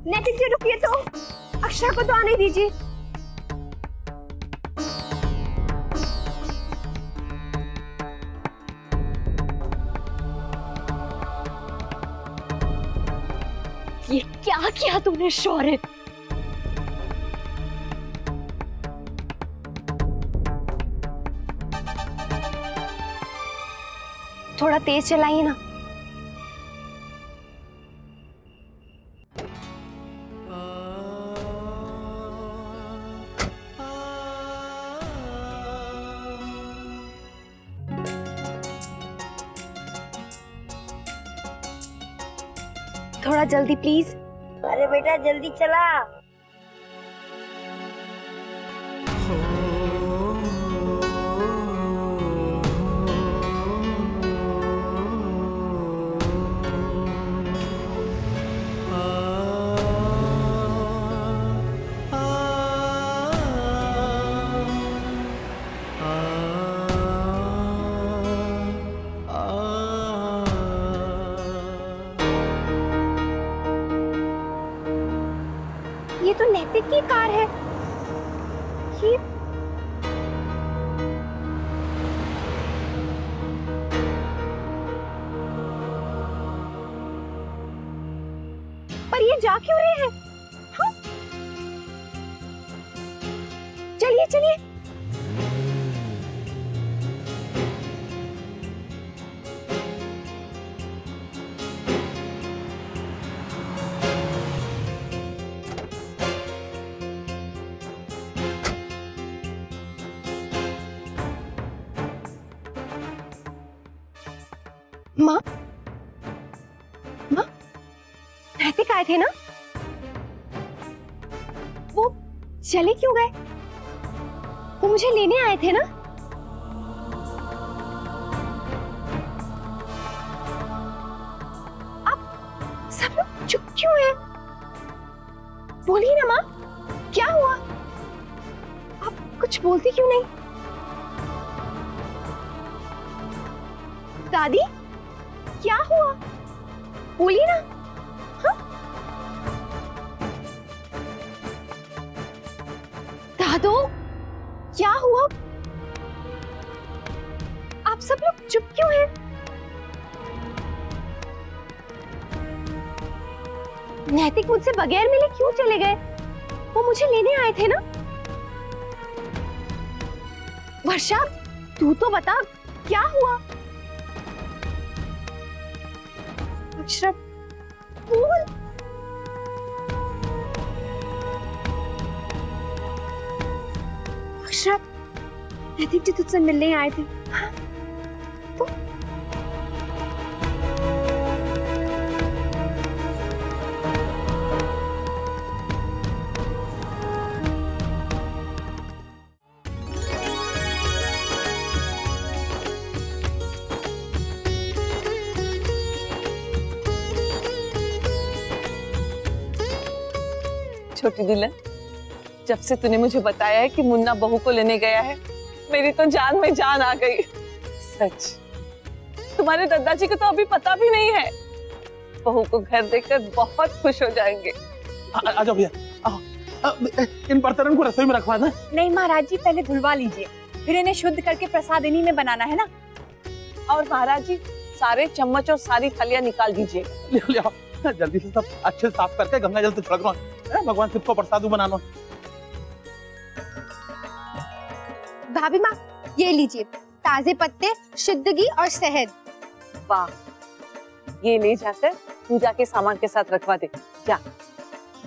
Speaker 9: नैतिक जी रुकिए तो, अक्षरा को तो आने दीजिए।
Speaker 1: ये क्या किया तुमने शौर्य?
Speaker 9: थोड़ा तेज चलाइए ना। थोड़ा जल्दी प्लीज।
Speaker 2: अरे बेटा जल्दी चला।
Speaker 9: ये तो नैतिक की कार है। ये पर ये जा क्यों रहे हैं? हाँ? चलिए चलिए। माँ, माँ, नैतिक आए थे ना? वो चले क्यों गए? वो मुझे लेने आए थे ना? आप सब लोग चुप क्यों हैं? बोलिए ना माँ, क्या हुआ? आप कुछ बोलती क्यों नहीं? दादी, क्या हुआ? बोलिए ना। हाँ? दादू, क्या हुआ? आप सब लोग चुप क्यों हैं? नैतिक मुझसे बगैर मिले क्यों चले गए? वो मुझे लेने आए थे ना। वर्षा, तू तो बता क्या हुआ? अक्षरा, बोल। अक्षरा, नैतिक जी तुझसे मिलने आए थे। हाँ? तो
Speaker 8: छोटी दुल्हन, जब से तूने मुझे बताया है कि मुन्ना बहू को लेने गया है, मेरी तो जान में जान आ गई। सच, तुम्हारे दादाजी को तो अभी पता भी नहीं है। बहू को घर देखकर बहुत खुश हो जाएंगे।
Speaker 5: आ जाओ भैया, इन बर्तनों को रसोई में रखवा दे।
Speaker 6: नहीं महाराज जी, पहले धुलवा लीजिए, फिर इन्हें शुद्ध करके प्रसादिनी में बनाना है ना।
Speaker 8: और महाराज जी, सारे चम्मच और सारी थालियां निकाल दीजिए।
Speaker 5: जल्दी से सब अच्छे से साफ करके गंगा जल से छिड़कना, भगवान शिव को प्रसाद बनाना।
Speaker 9: भाभी माँ, ये लीजिए ताजे पत्ते, शुद्ध घी और शहद।
Speaker 8: वाह, ये ले जाकर पूजा के सामान के साथ रखवा दे जा।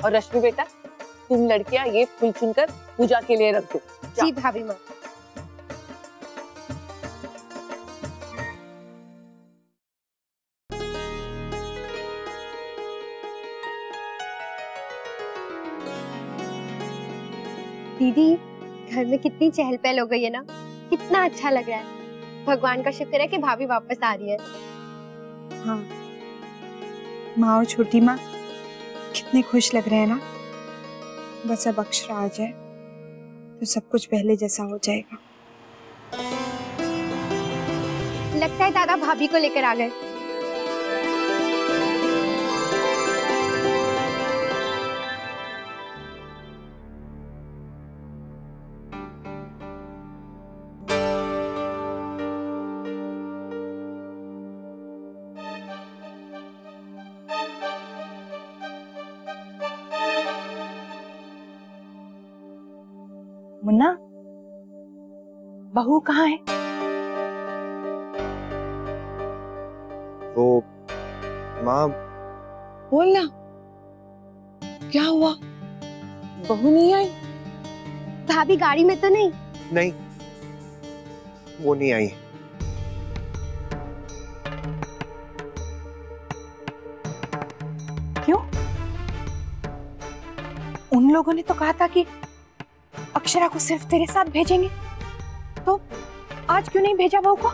Speaker 8: और रश्मि बेटा, तुम लड़कियां ये फूल चुनकर पूजा के लिए रख दो।
Speaker 9: जी भाभी माँ। दीदी, घर में कितनी चहल पहल हो गई है ना, कितना अच्छा लग रहा है। भगवान का शुक्र है कि भाभी वापस आ रही है।
Speaker 6: हाँ, माँ और छोटी माँ कितने खुश लग रहे हैं ना। बस अब अक्षरा आ जाए तो सब कुछ पहले जैसा हो जाएगा।
Speaker 9: लगता है दादा भाभी को लेकर आ गए।
Speaker 6: मुन्ना, बहू कहाँ है?
Speaker 12: वो माँ,
Speaker 8: बोलना, क्या हुआ? बहू नहीं आई?
Speaker 9: भाभी गाड़ी में तो नहीं?
Speaker 12: नहीं, वो नहीं आई।
Speaker 6: क्यों? उन लोगों ने तो कहा था कि अक्षरा को सिर्फ तेरे साथ भेजेंगे, तो आज क्यों नहीं भेजा बहू को?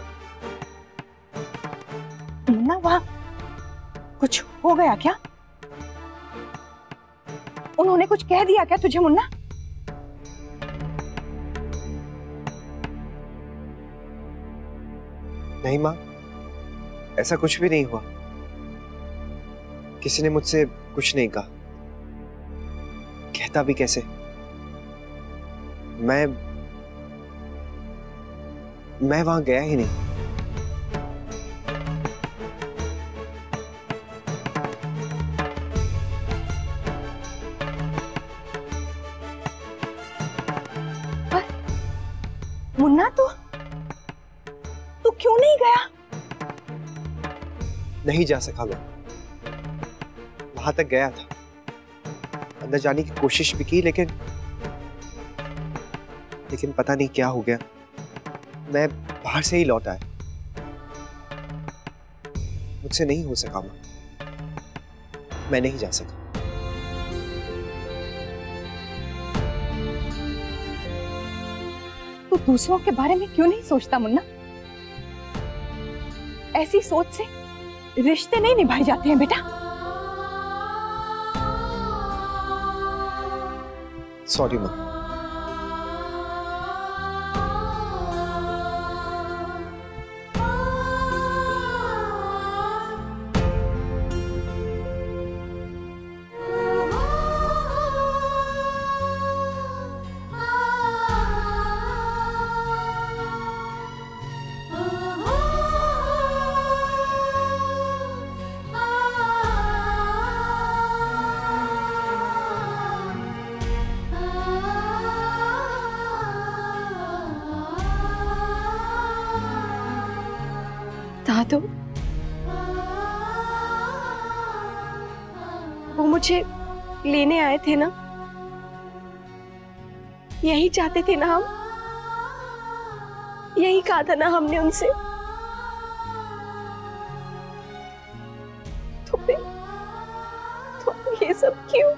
Speaker 6: मुन्ना, वहां कुछ हो गया क्या? उन्होंने कुछ कह दिया क्या तुझे मुन्ना?
Speaker 12: नहीं माँ, ऐसा कुछ भी नहीं हुआ। किसी ने मुझसे कुछ नहीं कहा। कहता भी कैसे? मैं वहां गया ही नहीं।
Speaker 6: मुन्ना, तू क्यों नहीं गया?
Speaker 12: नहीं जा सका मैं। वहां तक गया था, अंदर जाने की कोशिश भी की, लेकिन पता नहीं क्या हो गया। मैं बाहर से ही लौट आया। मुझसे नहीं हो सका मैं नहीं जा सका।
Speaker 6: तू दूसरों के बारे में क्यों नहीं सोचता मुन्ना? ऐसी सोच से रिश्ते नहीं निभाए जाते हैं बेटा।
Speaker 12: सॉरी माँ।
Speaker 16: Oh
Speaker 9: दादू, वो मुझे लेने आए थे ना, यही चाहते थे ना हम, यही कहा था ना हमने उनसे। तो ये सब क्यों?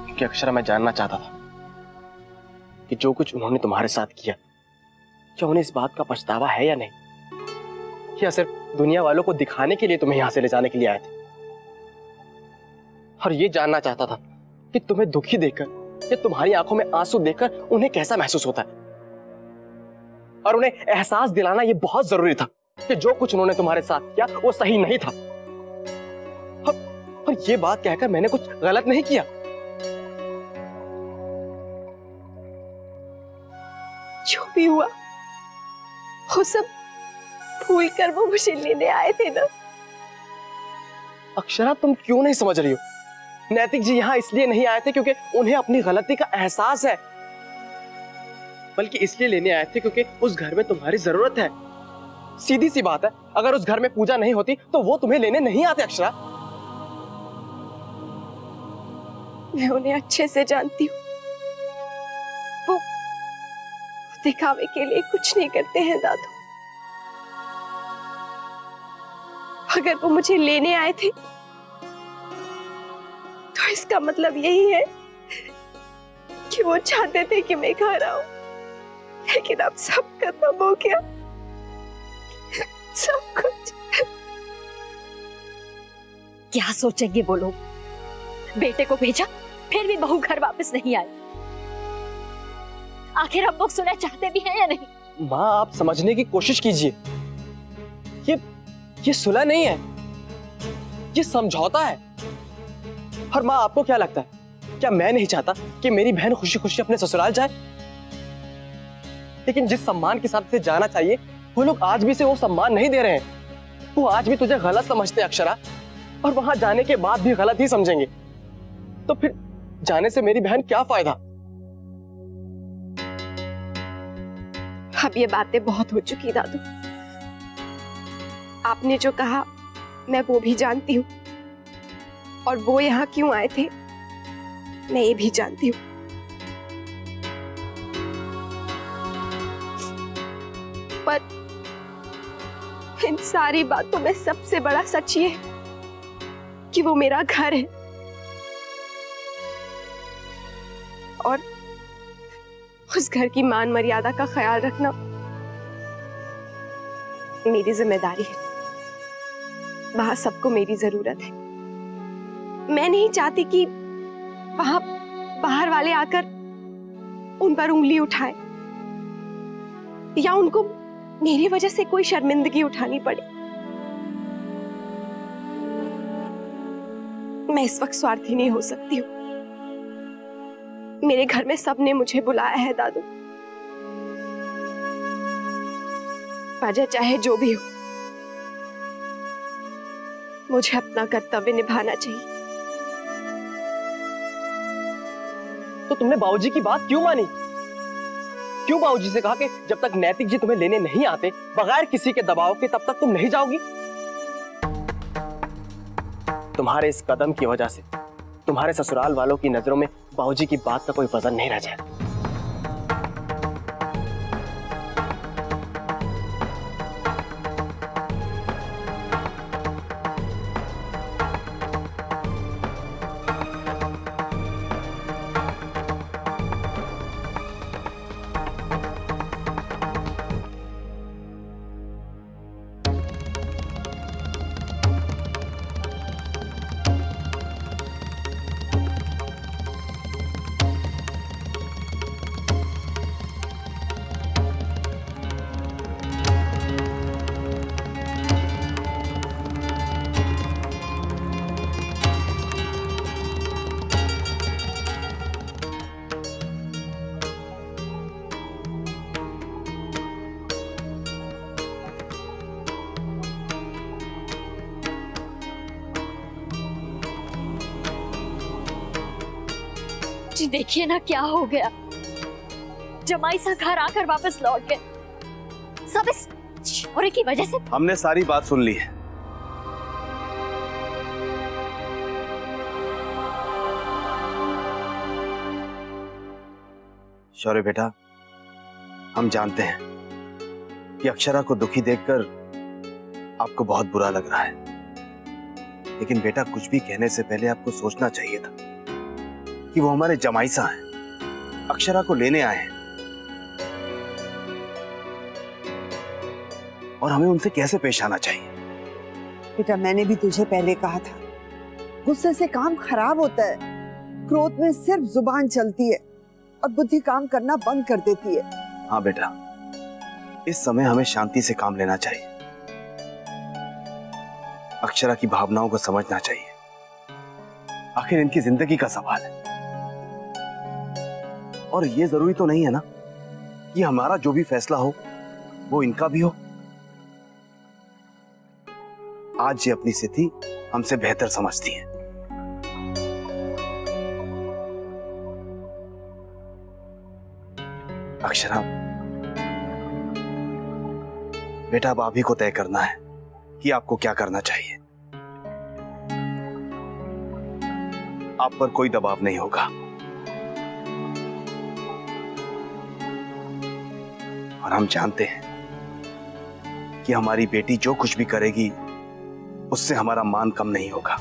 Speaker 13: क्योंकि अक्षरा, मैं जानना चाहता था कि जो कुछ उन्होंने तुम्हारे साथ किया, क्या उन्हें इस बात का पछतावा है या नहीं, या सिर्फ दुनिया वालों को दिखाने के लिए तुम्हें यहां से ले जाने के लिए आए थे। और ये जानना चाहता था कि तुम्हें दुखी देखकर या तुम्हारी आंखों में आंसू देखकर उन्हें कैसा महसूस होता है। और उन्हें एहसास दिलाना ये बहुत जरूरी था कि जो कुछ उन्होंने तुम्हारे साथ किया वो सही नहीं था। और ये बात कहकर मैंने कुछ गलत नहीं किया।
Speaker 9: जो भी हुआ वो सब भूल कर वो मुझे लेने आए थे ना।
Speaker 13: अक्षरा, तुम क्यों नहीं समझ रही हो? नैतिक जी यहाँ इसलिए नहीं आए थे क्योंकि उन्हें अपनी गलती का एहसास है, बल्कि इसलिए लेने आए थे क्योंकि उस घर में तुम्हारी जरूरत है। सीधी सी बात है, अगर उस घर में पूजा नहीं होती तो वो तुम्हें लेने नहीं आते। अक्षरा,
Speaker 9: मैं उन्हें अच्छे से जानती हूँ, वो दिखावे के लिए कुछ नहीं करते हैं दादू। अगर वो मुझे लेने आए थे तो इसका मतलब यही है कि वो चाहते थे कि मैं घर आऊं, लेकिन अब सब खत्म हो गया, सब कुछ।
Speaker 1: क्या सोचेंगे वो लोग? बेटे को भेजा, फिर भी बहू घर वापस नहीं आई। आखिर हम लोग सुलह चाहते भी हैं या नहीं?
Speaker 13: माँ, आप समझने की कोशिश कीजिए। ये सुलह नहीं है, ये समझौता है। और माँ, आपको क्या लगता है, क्या मैं नहीं चाहता कि मेरी बहन खुशी खुशी अपने ससुराल जाए? लेकिन जिस सम्मान के साथ इसे जाना चाहिए, वो लोग आज भी से वो सम्मान नहीं दे रहे हैं। वो आज भी तुझे गलत समझते हैं अक्षरा, और वहां जाने के बाद भी गलत ही समझेंगे। तो फिर जाने से मेरी बहन क्या फायदा?
Speaker 9: अब ये बातें बहुत हो चुकी दादू। आपने जो कहा मैं वो भी जानती हूँ, और वो यहाँ क्यों आए थे मैं ये भी जानती हूँ। पर इन सारी बातों में सबसे बड़ा सच ये है कि वो मेरा घर है, और उस घर की मान मर्यादा का ख्याल रखना मेरी जिम्मेदारी है। वहां सबको मेरी जरूरत है। मैं नहीं चाहती कि वहां बाहर वाले आकर उन पर उंगली उठाए या उनको मेरी वजह से कोई शर्मिंदगी उठानी पड़े। मैं इस वक्त स्वार्थी नहीं हो सकती हूँ। मेरे घर में सबने मुझे बुलाया है दादू, वजह चाहे जो भी हो, मुझे अपना कर्तव्य निभाना चाहिए।
Speaker 13: तो तुमने बाबूजी की बात क्यों मानी? क्यों बाबूजी से कहा कि जब तक नैतिक जी तुम्हें लेने नहीं आते, बगैर किसी के दबाव के, तब तक तुम नहीं जाओगी? तुम्हारे इस कदम की वजह से तुम्हारे ससुराल वालों की नजरों में बाबूजी की बात का कोई वजन नहीं रह जाएगा।
Speaker 1: जी देखिए ना क्या हो गया। जमाई सा घर आकर वापस लौट गए। सब इस शौर्य की वजह से।
Speaker 10: हमने सारी बात सुन ली है। शौर्य बेटा, हम जानते हैं कि अक्षरा को दुखी देखकर आपको बहुत बुरा लग रहा है, लेकिन बेटा कुछ भी कहने से पहले आपको सोचना चाहिए था कि वो हमारे जमाईसा हैं, अक्षरा को लेने आए हैं और हमें उनसे कैसे पेश आना चाहिए।
Speaker 3: बेटा, मैंने भी तुझे पहले कहा था, गुस्से से काम खराब होता है। क्रोध में सिर्फ जुबान चलती है और बुद्धि काम करना बंद कर देती है।
Speaker 10: हाँ बेटा, इस समय हमें शांति से काम लेना चाहिए। अक्षरा की भावनाओं को समझना चाहिए, आखिर इनकी जिंदगी का सवाल है। और ये जरूरी तो नहीं है ना कि हमारा जो भी फैसला हो वो इनका भी हो। आज ये अपनी स्थिति हमसे बेहतर समझती है। अक्षरा बेटा, अब आप ही को तय करना है कि आपको क्या करना चाहिए। आप पर कोई दबाव नहीं होगा और हम जानते हैं कि हमारी बेटी जो कुछ भी करेगी उससे हमारा मान कम नहीं होगा।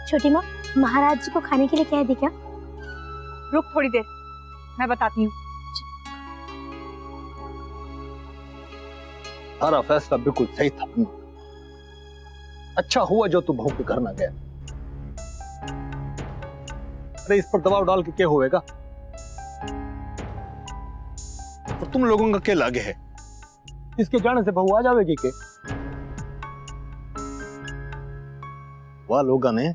Speaker 1: छोटी माँ, महाराज जी को खाने के लिए क्या है क्या?
Speaker 6: रुक थोड़ी देर, मैं बताती हूँ।
Speaker 5: सारा फैसला बिल्कुल सही था। अच्छा हुआ जो तू बहू के घर ना गया। अरे इस पर दबाव डाल के क्या होएगा? और तुम लोगों का क्या लागे है? इसके जाने से बहू आ जाएगी के? वाह लोगों ने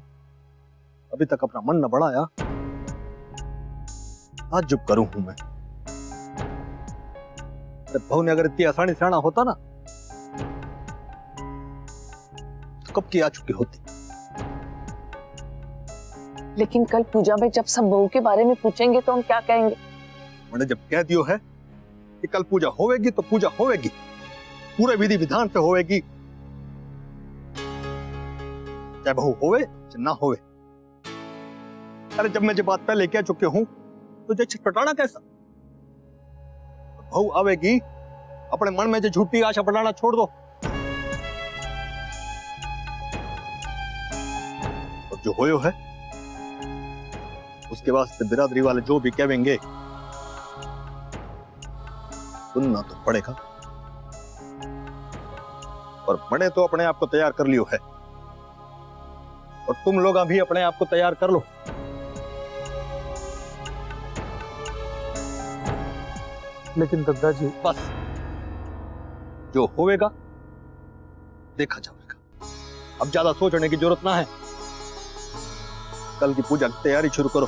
Speaker 5: अभी तक अपना मन न बढ़ाया, आज जब करूं हूं मैं। बहू ने अगर इतनी आसानी से आना होता ना तो कब की आ चुकी होती।
Speaker 8: लेकिन कल पूजा में जब सब बहू के बारे में पूछेंगे तो हम क्या कहेंगे?
Speaker 5: मैंने जब कह दियो है कि कल पूजा होवेगी तो पूजा होवेगी, पूरे विधि विधान से होवेगी, चाहे बहू होवे चाहे ना होवे। अरे जब मैं ये बात पहले कह चुके हूं तो ये छटपटाना कैसा? बहू आवेगी, अपने मन में जो झूठी आशा बढ़ाना छोड़ दो और जो होयो है उसके वास्ते बिरादरी वाले जो भी कहेंगे सुनना तो पड़ेगा। और मैंने तो अपने आप को तैयार कर लियो है और तुम लोग भी अपने आप को तैयार कर लो। लेकिन दादाजी, बस जो होवेगा देखा जाएगा, अब ज्यादा सोचने की जरूरत ना है। कल की पूजा की तैयारी शुरू करो।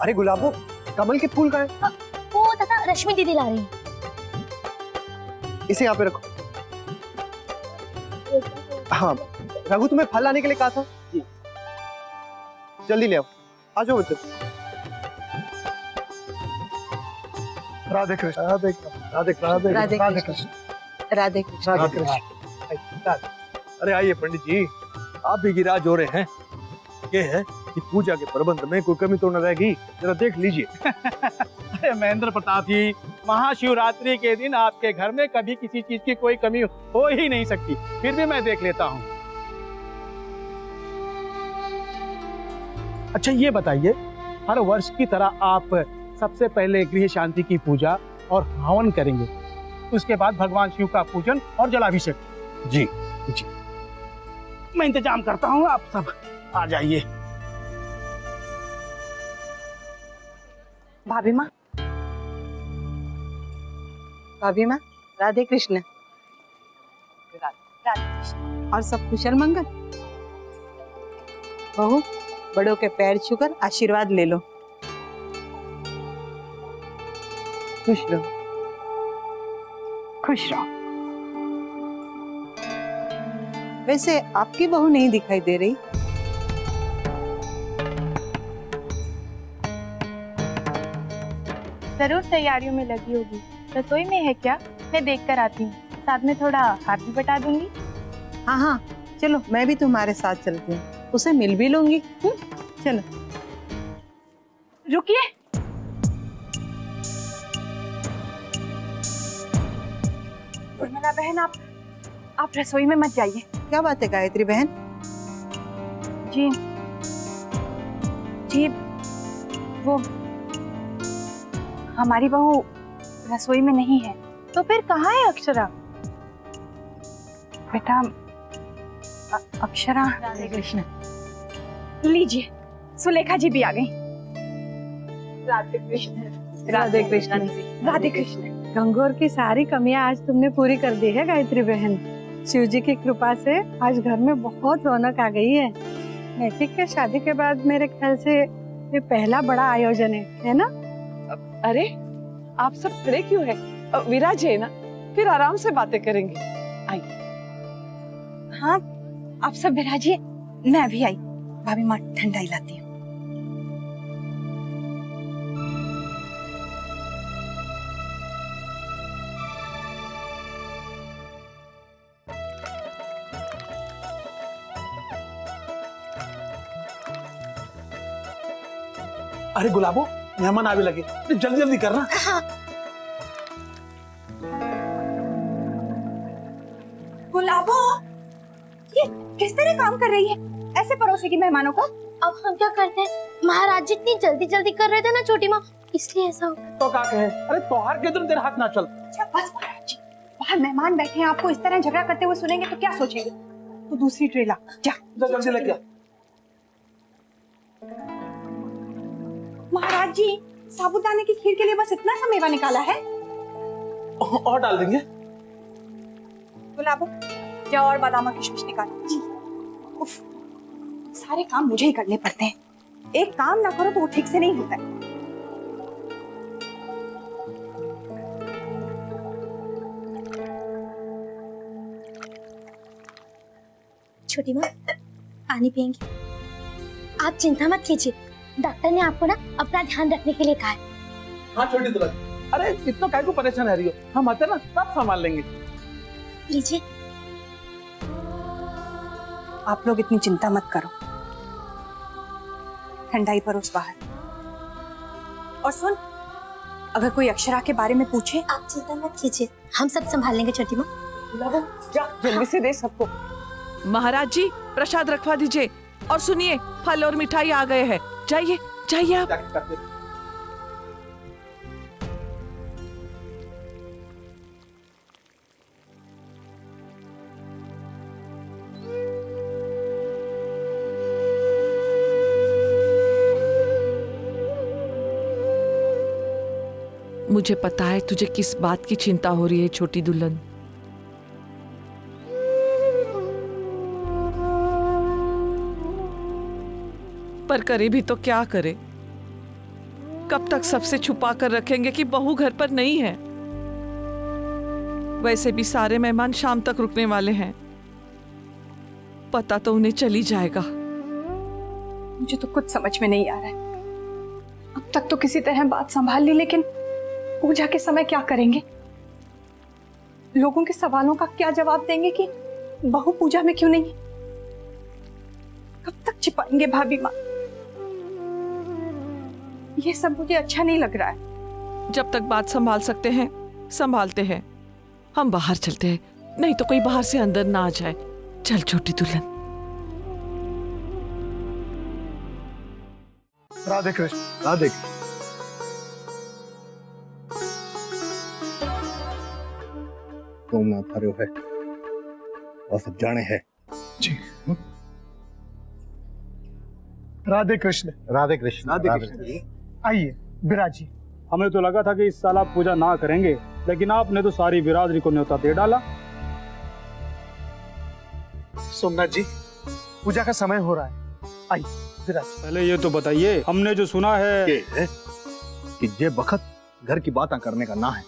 Speaker 12: अरे गुलाबो, कमल के फूल कहाँ हैं?
Speaker 1: वो तथा रश्मि दीदी ला रही है।
Speaker 12: इसे यहाँ पे रखो। हाँ, रघु तुम्हें फल लाने के लिए कहा था। जल्दी ले आओ। आ जाओ बच्चे।
Speaker 5: राधे कृष्ण, राधे कृष्ण, राधे कृष्ण, राधे कृष्ण,
Speaker 11: राधे कृष्ण,
Speaker 5: राधे कृष्ण। अरे आइए पंडित जी, आप भी गिरा जो रहे हैं। ये है कि पूजा के प्रबंध में कोई कमी तो न रहेगी, जरा देख लीजिए।
Speaker 16: अरे महेंद्र प्रताप जी, महाशिवरात्रि के दिन आपके घर में कभी किसी चीज की कोई कमी हो ही नहीं सकती, फिर भी मैं देख लेता हूँ। अच्छा ये बताइए, हर वर्ष की तरह आप सबसे पहले गृह शांति की पूजा और हवन करेंगे, उसके बाद भगवान शिव का पूजन और जलाभिषेक।
Speaker 5: जी जी,
Speaker 16: मैं इंतजाम करता हूँ, आप सब आ जाइए।
Speaker 6: भाभी माँ, भाभी माँ, राधे कृष्ण। राधे कृष्ण। और सब कुशल मंगल? बहू, बड़ों के पैर छूकर आशीर्वाद ले लो। खुश रहो, खुश रहो। वैसे आपकी बहू नहीं दिखाई दे रही।
Speaker 17: जरूर तैयारियों में लगी होगी। रसोई में है क्या? मैं देख कर आती हूँ, साथ में थोड़ा हाथ भी बटा दूंगी।
Speaker 6: हाँ हाँ, चलो मैं भी तुम्हारे साथ चलती हूँ, उसे मिल भी लूंगी। चलो।
Speaker 17: रुकिए, उर्मिला बहन, आप रसोई में मत जाइए।
Speaker 6: क्या बात है गायत्री बहन?
Speaker 17: जी जी, वो हमारी बहू रसोई में नहीं है। तो फिर कहाँ है अक्षरा? बेटा, अक्षरा।
Speaker 6: राधे कृष्ण।
Speaker 17: लीजिए, सुलेखा जी भी आ गई। राधे कृष्ण।
Speaker 6: राधे कृष्ण।
Speaker 17: राधे कृष्ण।
Speaker 18: गंगोर की सारी कमियां आज तुमने पूरी कर दी है गायत्री बहन। शिव जी की कृपा से आज घर में बहुत रौनक आ गई है। नैतिक के शादी के बाद मेरे ख्याल से ये पहला बड़ा आयोजन है ना?
Speaker 8: अरे आप सब खड़े क्यों है? विराजे ना, फिर आराम से बातें करेंगे। आइए।
Speaker 17: हाँ, आप सब विराजिए, मैं भी आई। भाभी माँ ठंडाई लाती हूँ।
Speaker 16: अरे गुलाबो, मेहमान आवे लगे, जल्दी जल्दी करना।
Speaker 17: हाँ। गुलाबो, ये किस तरह काम कर रही है? ऐसे परोसेगी मेहमानों को?
Speaker 9: अब हम क्या करते हैं? महाराज जी इतनी जल्दी जल्दी कर रहे थे ना छोटी माँ, इसलिए ऐसा हो।
Speaker 16: तो क्या कहे? अरे त्योहार के दिन तेरा हाथ ना चल।
Speaker 17: अच्छा बस महाराज जी, बाहर मेहमान बैठे हैं, आपको इस तरह झगड़ा करते हुए सुनेंगे तो क्या सोचेंगे? तो दूसरी ट्रे ला, जा
Speaker 16: जल्दी लेके आ।
Speaker 17: महाराज जी, साबूदाने की खीर के लिए बस इतना सा मेवा निकाला है?
Speaker 16: और डाल देंगे।
Speaker 17: गुलाबो, जा और बादाम और किशमिश निकालो। जी। उफ, सारे काम मुझे ही करने पड़ते हैं। एक काम ना करो तो वो ठीक से नहीं होता है।
Speaker 9: छोटी माँ, पानी पियेंगी? आप चिंता मत कीजिए, डॉक्टर ने आपको ना अपना ध्यान रखने के लिए कहा है।
Speaker 16: हाँ छोटी दुल्हन, अरे इतना काय को परेशान है रही हो, हम आते ना सब संभाल लेंगे।
Speaker 9: लीजिए।
Speaker 17: आप लोग इतनी चिंता मत करो, ठंडाई परोस बाहर। और सुन, अगर कोई अक्षरा के बारे में पूछे,
Speaker 9: आप चिंता मत कीजिए, हम सब संभाल लेंगे छोटी माँ।
Speaker 8: जा जल्दी से दे सबको। महाराज जी, प्रसाद रखवा दीजिए। और सुनिए, फल और मिठाई आ गए हैं, जाइए जाइए आप। मुझे पता है तुझे किस बात की चिंता हो रही है छोटी दुल्हन। पर करे भी तो क्या करे? कब तक सबसे छुपा कर रखेंगे कि बहू घर पर नहीं है? वैसे भी सारे मेहमान शाम तक रुकने वाले हैं, पता तो उन्हें चल ही जाएगा।
Speaker 6: मुझे तो कुछ समझ में नहीं आ रहा है। अब तक तो किसी तरह बात संभाल ली, लेकिन पूजा के समय क्या करेंगे? लोगों के सवालों का क्या जवाब देंगे कि बहू पूजा में क्यों नहीं? कब तक छिपाएंगे भाभी माँ? ये सब मुझे अच्छा नहीं लग रहा है।
Speaker 8: जब तक बात संभाल सकते हैं संभालते हैं। हम बाहर चलते हैं, नहीं तो कोई बाहर से अंदर ना आ जाए। चल छोटी दुल्हन।
Speaker 5: राधे कृष्ण। राधे कृष्ण। सोमनाथ हरे है और सब जाने हैं।
Speaker 16: जी। राधे कृष्ण।
Speaker 19: राधे कृष्ण।
Speaker 16: राधे कृष्ण। आइए बिराजी। हमें तो लगा था कि इस साल आप पूजा ना करेंगे, लेकिन आपने तो सारी बिरादरी को न्योता दे डाला।
Speaker 19: सोमनाथ जी, पूजा का समय हो रहा है, आइए बिराजी।
Speaker 16: पहले ये तो बताइए, हमने जो सुना है
Speaker 5: कि ये वक्त घर की बातें करने का ना है,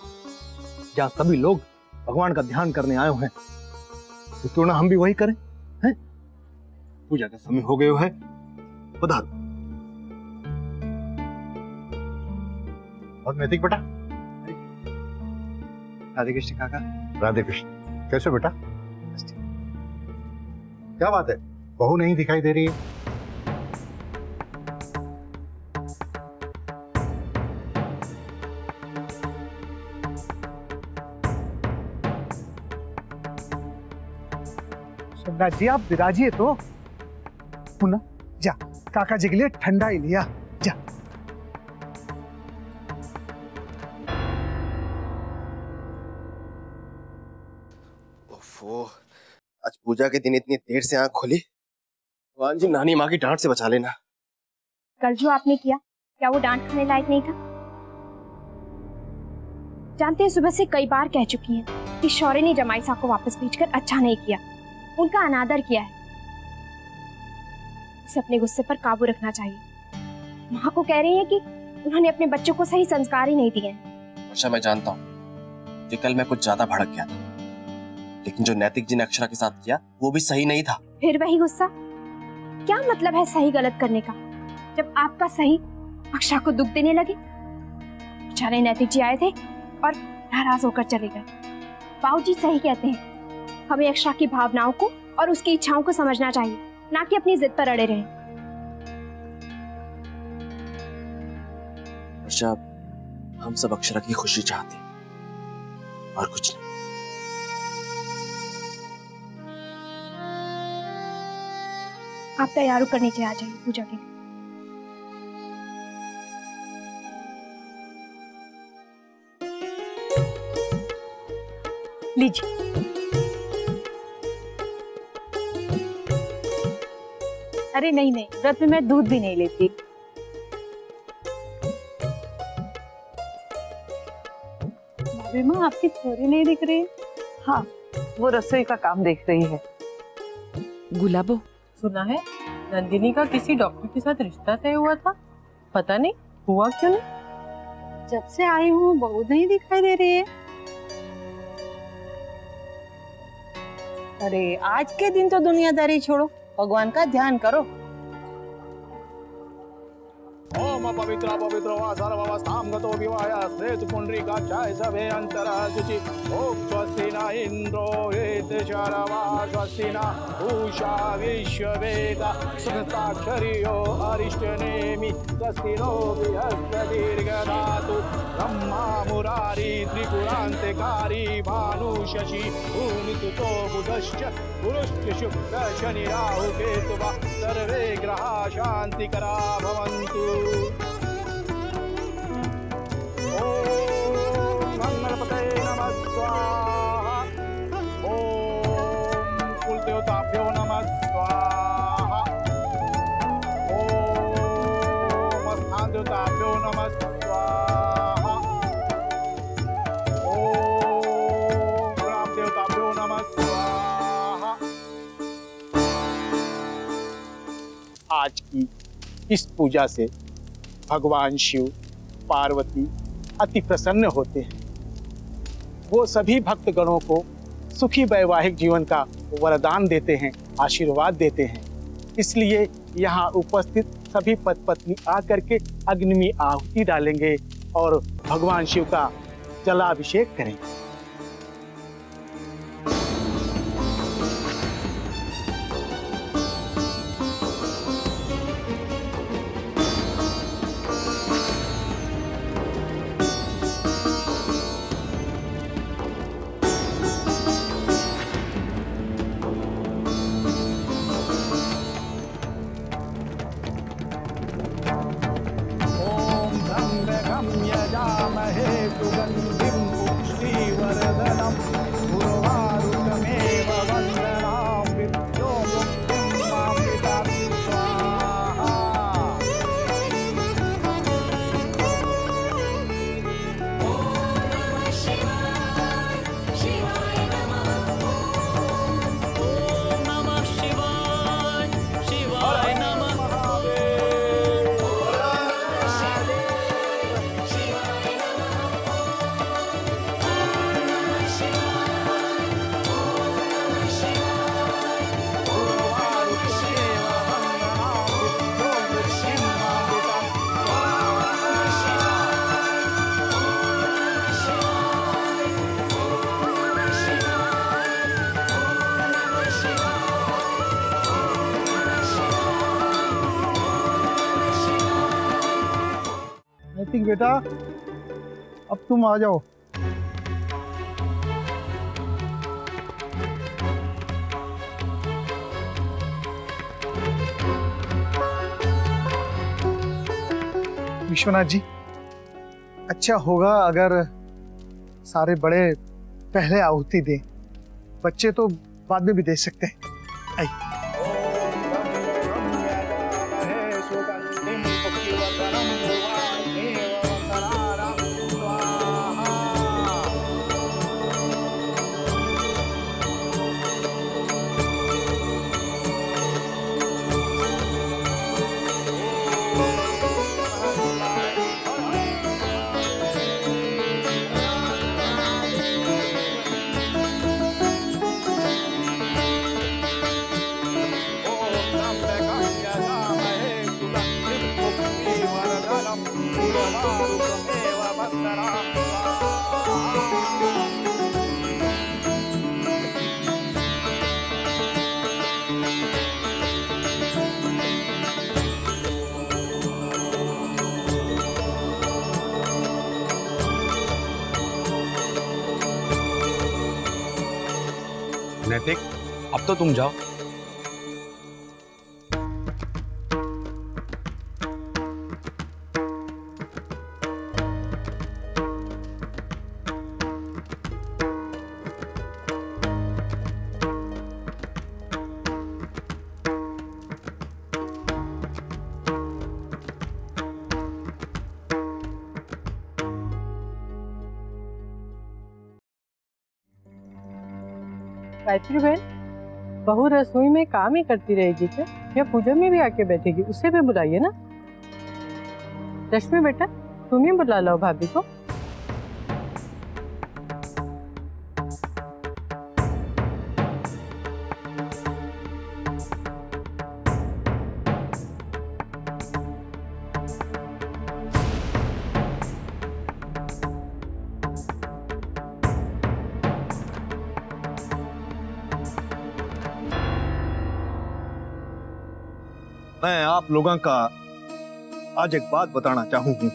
Speaker 5: जहाँ सभी लोग भगवान का ध्यान करने आए हैं, तो क्यों ना हम भी वही करें हैं? पूजा का समय हो गया है, पधारो।
Speaker 19: और नैतिक बेटा।
Speaker 12: राधे कृष्ण काका।
Speaker 19: राधे कृष्ण। कैसे बेटा? क्या बात है, बहू नहीं दिखाई दे रही है?
Speaker 16: सोमनाथ जी आप विराजिए तो। पुनः जा, काका जी के लिए ठंडा ही लिया, जा।
Speaker 10: ओफो, आज पूजा के दिन इतनी देर से आंख खोली। भगवान जी नानी माँ की डांट से बचा लेना।
Speaker 9: कल जो आपने किया, क्या वो डांट खाने लायक नहीं था? जानते हैं, सुबह से कई बार कह चुकी हैं कि शौर्य ने जमाई साहब को वापस भेजकर अच्छा नहीं किया, उनका अनादर किया है। उसे अपने गुस्से पर काबू रखना चाहिए। माँ को कह रही है कि उन्होंने अपने बच्चों को सही संस्कार ही नहीं दिए हैं।
Speaker 13: वर्षा, मैं जानता हूँ कि कल मैं कुछ ज्यादा भड़क गया था, लेकिन जो नैतिक जी ने अक्षरा के साथ किया वो भी सही नहीं था।
Speaker 9: फिर वही गुस्सा? क्या मतलब है सही गलत करने का, जब आपका सही अक्षरा को दुख देने लगे? बेचारे नैतिक जी आए थे और नाराज होकर चले गए। बाबूजी सही कहते हैं, हमें अक्षरा की भावनाओं को और उसकी इच्छाओं को समझना चाहिए, ना कि अपनी जिद पर अड़े रहें।
Speaker 13: वर्षा, हम सब अक्षरा की खुशी चाहते हैं और कुछ नहीं।
Speaker 9: आप तैयार होकर नीचे आ जाइए पूजा के लिए।
Speaker 18: लीजिए।
Speaker 11: अरे नहीं नहीं, व्रत में मैं दूध भी नहीं लेती।
Speaker 18: भाभी माँ आपकी छोरी नहीं दिख रही?
Speaker 8: हाँ, वो रसोई का काम देख रही है।
Speaker 20: गुलाबो, सुना है नंदिनी का किसी डॉक्टर के साथ रिश्ता तय हुआ था, पता नहीं हुआ क्यों नहीं।
Speaker 18: जब से आई हूँ बहू नहीं दिखाई दे रही है।
Speaker 11: अरे आज के दिन तो दुनियादारी छोड़ो, भगवान का ध्यान करो।
Speaker 16: ओम पवित्र पवित्र वा सर्वावस्थां गतो विवाह श्रेत पुंडरीकाक्षाय सभे अंतरः शुचि। ओम स्वस्ति न इंद्रो वेदशारवा स्वस्ति न पूषा विश्ववेदा सुगताक्षरियो अरिष्टनेमि स्वस्ति नो बृहस्पतिर्दधातु। ब्रह्मा मुरारी त्रिपुरान्तकारी भानु शशि भूमिसुतो बुधश्च गुरुश्च शुक्र शनि राहु केतुः सर्वे ग्रहाः शान्तिकरा भवन्तु। ओम गणपतये नमः स्वाहा। ओम कुलदेवताभ्यो नमः स्वाहा। ओम स्थान देवताभ्यो नमः स्वाहा। ओम ग्राम देवताभ्यो नमः स्वाहा। आज की इस पूजा से भगवान शिव पार्वती अति प्रसन्न होते हैं। वो सभी भक्तगणों को सुखी वैवाहिक जीवन का वरदान देते हैं, आशीर्वाद देते हैं। इसलिए यहाँ उपस्थित सभी पति पत्नी आकर के अग्नि में आहुति डालेंगे और भगवान शिव का जलाभिषेक करेंगे। यजामहे सुगन्धिं पुष्टिवर्धनम्
Speaker 19: नैतिक बेटा, अब तुम आ जाओ। विश्वनाथ जी, अच्छा होगा अगर सारे बड़े पहले आहुति दें, बच्चे तो बाद में भी दे सकते हैं। आइए।
Speaker 21: नैतिक, अब तो तुम जाओ।
Speaker 20: गायत्री बहन, बहू रसोई में काम ही करती रहेगी क्या, या पूजा में भी आके बैठेगी? उसे भी बुलाइए ना। रश्मि बेटा, तुम ही बुला लो भाभी को।
Speaker 5: मैं आप लोगों का आज एक बात बताना चाहूंगी।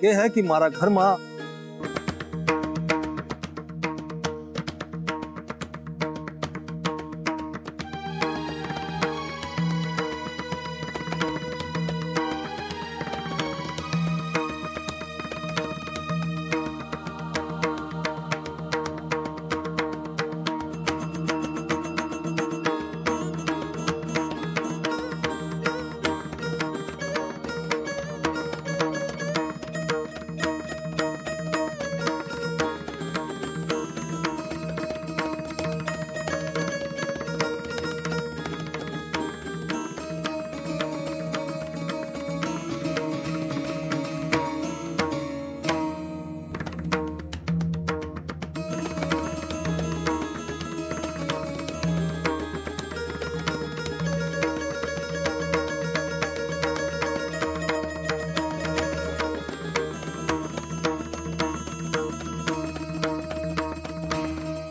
Speaker 5: ये है कि हमारा घर में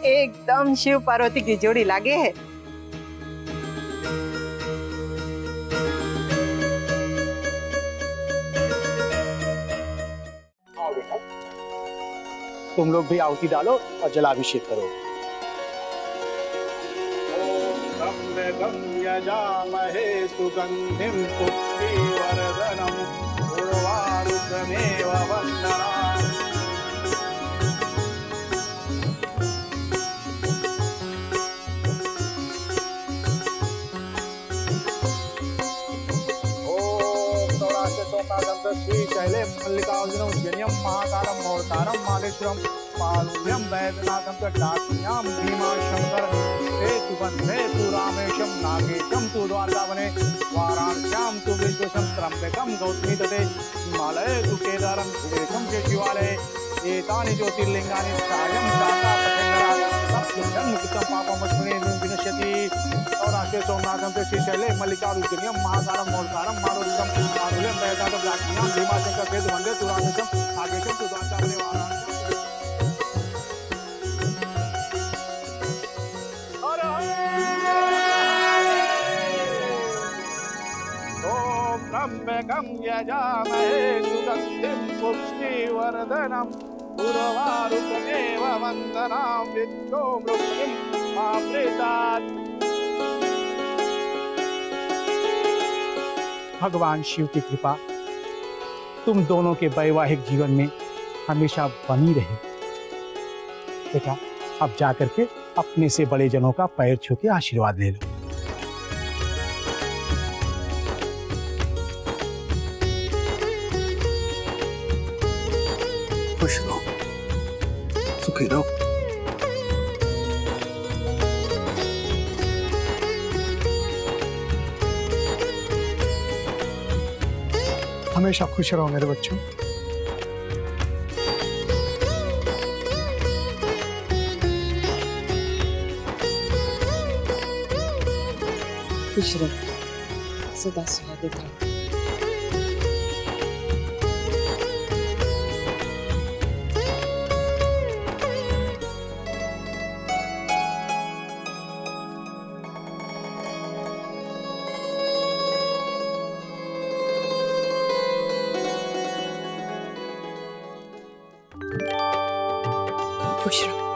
Speaker 17: एकदम शिव पार्वती की जोड़ी लागे है।
Speaker 16: आओ बेटा, तुम लोग भी आहुति डालो और जलाभिषेक करो। ओम त्र्यंबकं यजामहे सुगंधिं पुष्टिवर्धनम् उर्वारुकमेव वन्दनात्। श्रीशैले मल्लिकार्जुनं जन्यं महाकालं मोर्तारं मालेश्वरं पालुभ्यं वैद्यनाथं च डाकिन्यां भीमाशंकर सेतुबन्धे तु रामेशं नागेशं तु द्वारकावने वाराणस्यां तु विश्वेशं त्र्यम्बकं गौतमी तटे हिमालये तु केदारं सुरेशं च शिवालये एतानि ज्योतिर्लिंगानि सायं प्रातः पठेन्नरा तप्तं मुक्तं पापमस्मिन् विनश्यति। सौराष्ट्रे सोमनाथं च श्रीशैले मल्लिकार्जुनं महाकालं मोर्तारं मारुतं पालुभ्यं वैद्यनाथं डाकिन्यां भीमाशंकर सेतुबन्धे तु रामेशं नागेशं तु द्वारकावने वाराणस्यां। त्र्यंबकं यजामहे सुगन्धिं पुष्टिवर्धनम् उर्वारुकमेव वन्दनां विद्यो मृत्युं मामृतात्। भगवान शिव की कृपा तुम दोनों के वैवाहिक जीवन में हमेशा बनी रहे। बेटा अब जाकर के अपने से बड़े जनों का पैर छू के आशीर्वाद ले लो।
Speaker 10: खुश रहो, सुखी रहो।
Speaker 19: हमेशा खुश रहो मेरे बच्चों।
Speaker 8: खुश रहो, सदा सुहागित रहो। खुश रहो।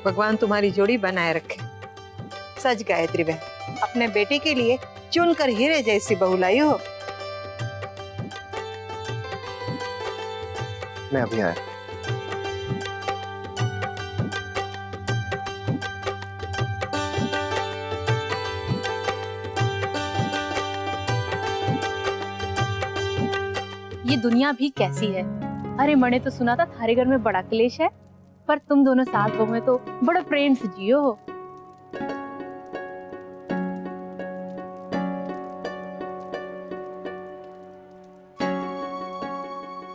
Speaker 21: भगवान तुम्हारी जोड़ी बनाए रखे। सच गायत्री बहन, अपने बेटे के लिए चुनकर हीरे जैसी बहू लाई हो।
Speaker 12: मैं अभी आया।
Speaker 9: ये दुनिया भी कैसी है। अरे मैंने तो सुना था थारे घर में बड़ा क्लेश है, पर तुम दोनों सास बहू में तो बड़ा प्रेम से जियो हो।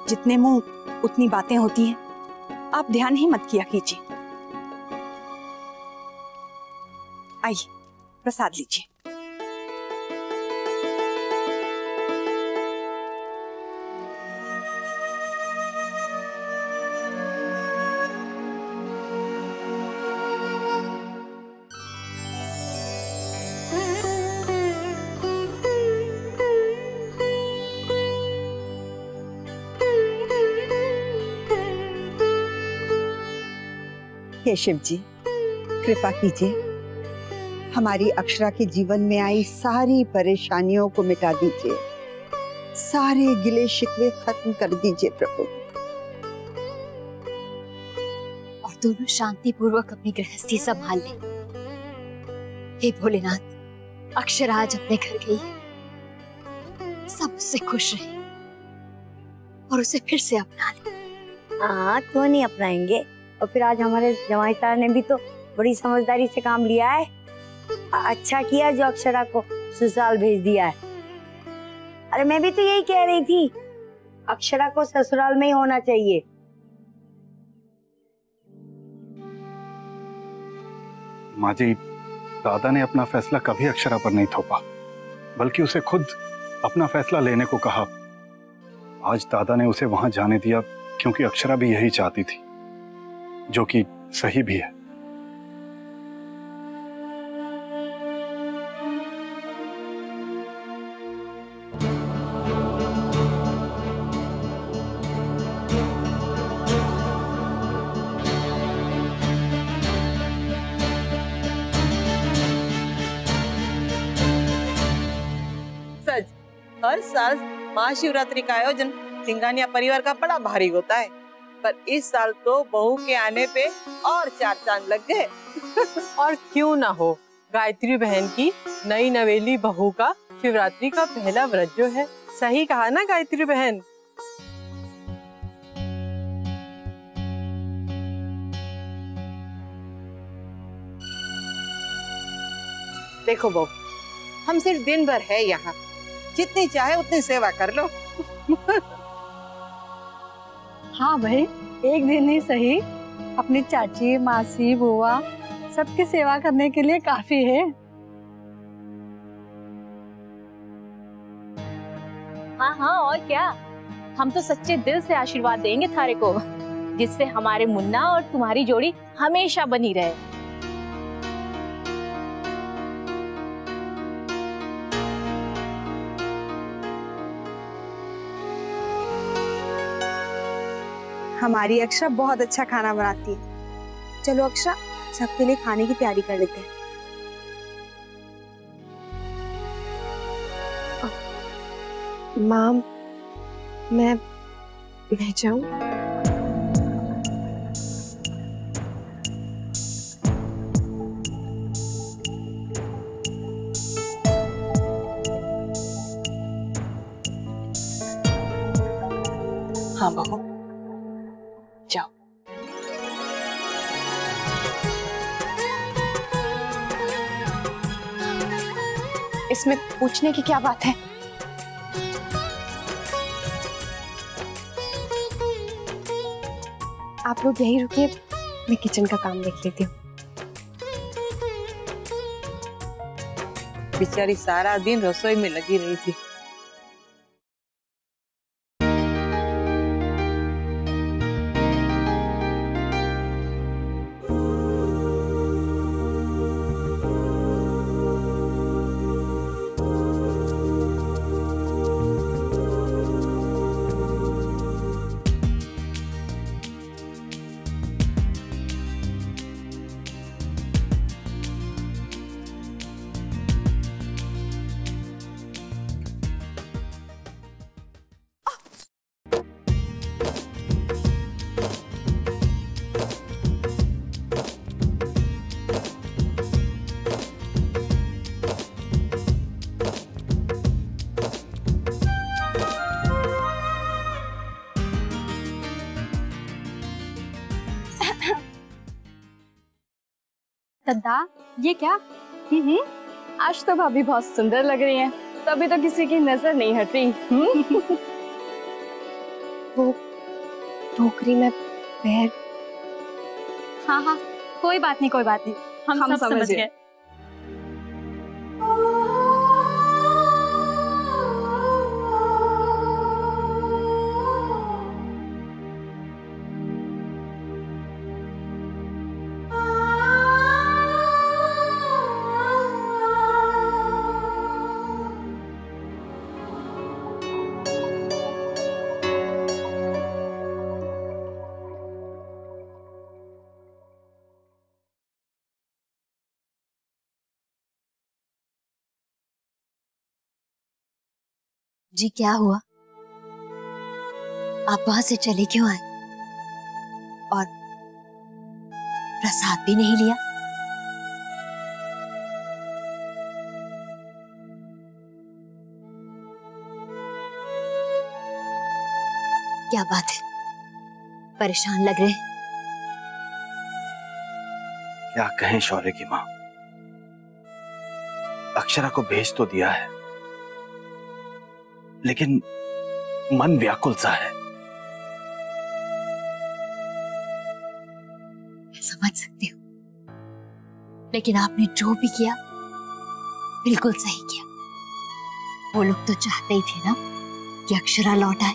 Speaker 17: जितने मुंह उतनी बातें होती हैं, आप ध्यान ही मत किया कीजिए। आइए प्रसाद लीजिए।
Speaker 3: हे शिव जी, कृपा कीजिए, हमारी अक्षरा के जीवन में आई सारी परेशानियों को मिटा दीजिए, सारे गिले शिकवे खत्म कर दीजिए प्रभु।
Speaker 1: और दोनों शांति पूर्वक अपनी गृहस्थी संभाल ले। हे भोलेनाथ, अक्षरा आज अपने घर गई है, सब उससे खुश रहे और उसे फिर से अपना ले।
Speaker 2: हाँ, क्यों नहीं अपनाएंगे। और फिर आज हमारे जमाई साहब ने भी तो बड़ी समझदारी से काम लिया है। अच्छा किया जो अक्षरा को ससुराल भेज दिया है। अरे मैं भी तो यही कह रही थी, अक्षरा को ससुराल में ही होना चाहिए।
Speaker 22: माँ जी, दादा ने अपना फैसला कभी अक्षरा पर नहीं थोपा, बल्कि उसे खुद अपना फैसला लेने को कहा। आज दादा ने उसे वहां जाने दिया क्योंकि अक्षरा भी यही चाहती थी, जो कि सही भी है।
Speaker 21: सच, हर साल महाशिवरात्रि का आयोजन सिंघानिया परिवार का बड़ा भारी होता है, पर इस साल तो बहू के आने पे और 4 चांद लग गए।
Speaker 20: और क्यों ना हो, गायत्री बहन की नई नवेली बहू का शिवरात्रि का पहला व्रत जो है। सही कहा ना गायत्री बहन।
Speaker 21: देखो बहू, हम सिर्फ दिन भर है यहाँ, जितनी चाहे उतनी सेवा कर लो।
Speaker 18: हाँ भाई, एक दिन ही सही, अपनी चाची, मासी, बुआ सबकी सेवा करने के लिए काफी है।
Speaker 9: हाँ हाँ, और क्या, हम तो सच्चे दिल से आशीर्वाद देंगे थारे को।
Speaker 4: जिससे हमारे मुन्ना और तुम्हारी जोड़ी हमेशा बनी रहे।
Speaker 17: हमारी अक्षरा बहुत अच्छा खाना बनाती है। चलो अक्षरा, सबके लिए खाने की तैयारी कर लेते हैं।
Speaker 9: माम, मैं जाऊं?
Speaker 8: हाँ बहू, जाओ।
Speaker 6: इसमें पूछने की क्या बात है? आप लोग यहीं रुकिए, मैं किचन का काम देख लेती हूँ।
Speaker 21: बेचारी सारा दिन रसोई में लगी रही थी।
Speaker 9: दद्दा, ये क्या? आज तो भाभी बहुत सुंदर लग रही हैं, तभी तो किसी की नजर नहीं हट रही।
Speaker 6: वो टोकरी में पैर।
Speaker 9: हाँ हाँ, कोई बात नहीं, कोई बात नहीं, हम सब समझ गए।
Speaker 1: जी क्या हुआ? आप वहां से चले क्यों आए? और प्रसाद भी नहीं लिया? क्या बात है, परेशान लग रहे हैं?
Speaker 10: क्या कहें शौर्य की मां, अक्षरा को भेज तो दिया है, लेकिन मन व्याकुल सा है।
Speaker 1: मैं समझ सकती हूँ, लेकिन आपने जो भी किया बिल्कुल सही किया। वो लोग तो चाहते ही थे ना कि अक्षरा लौट आए।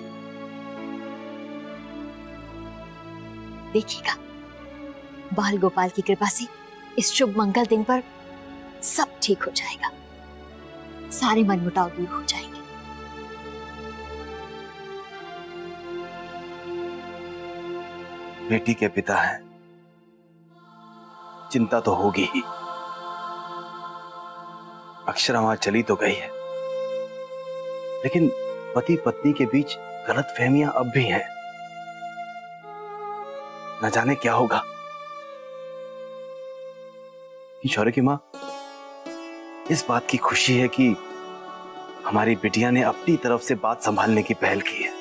Speaker 1: देखिएगा, बाल गोपाल की कृपा से इस शुभ मंगल दिन पर सब ठीक हो जाएगा, सारे मनमुटाव दूर हो जाएंगे।
Speaker 10: बेटी के पिता हैं, चिंता तो होगी ही। अक्षरा वहां चली तो गई है, लेकिन पति पत्नी के बीच गलतफहमियां अब भी हैं। न जाने क्या होगा। शौर्य की मां, इस बात की खुशी है कि हमारी बिटिया ने अपनी तरफ से बात संभालने की पहल की है।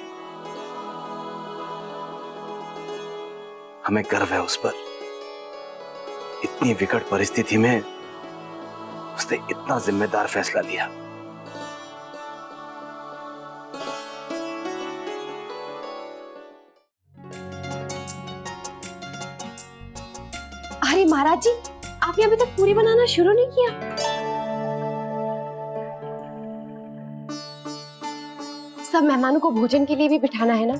Speaker 10: हमें गर्व है उस पर। इतनी विकट परिस्थिति में उसने इतना जिम्मेदार फैसला लिया।
Speaker 9: अरे महाराज जी, आपने अभी तक पूरी बनाना शुरू नहीं किया? सब मेहमानों को भोजन के लिए भी बिठाना है ना,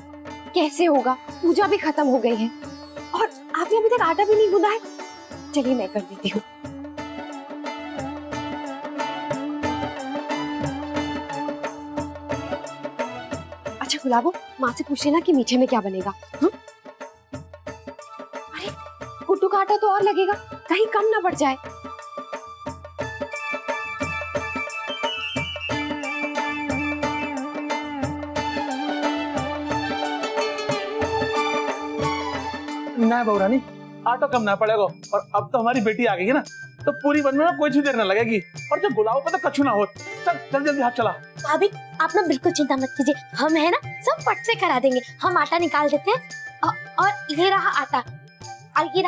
Speaker 9: कैसे होगा? पूजा भी खत्म हो गई है और आपने अभी तक आटा भी नहीं गूंदा है। चलिए मैं कर देती हूँ। अच्छा गुलाबो, माँ से पूछ लेना कि मीठे में क्या बनेगा। हाँ? अरे गुड्डू का आटा तो और लगेगा, कहीं कम ना पड़ जाए।
Speaker 7: ना बहुरानी, आटा कम ना पड़ेगा। और अब तो हमारी बेटी आ गई है ना, तो पूरी बनने में कोई भी देर ना लगेगी। और जो गुलाबों पे तो कछु ना हो। चल जल्दी जल्दी हाथ चला।
Speaker 1: भाभी आप ना बिल्कुल चिंता मत कीजिए, हम है ना सब फट से करा देंगे। हम आटा निकाल देते हैं और ये रहा आटा और ये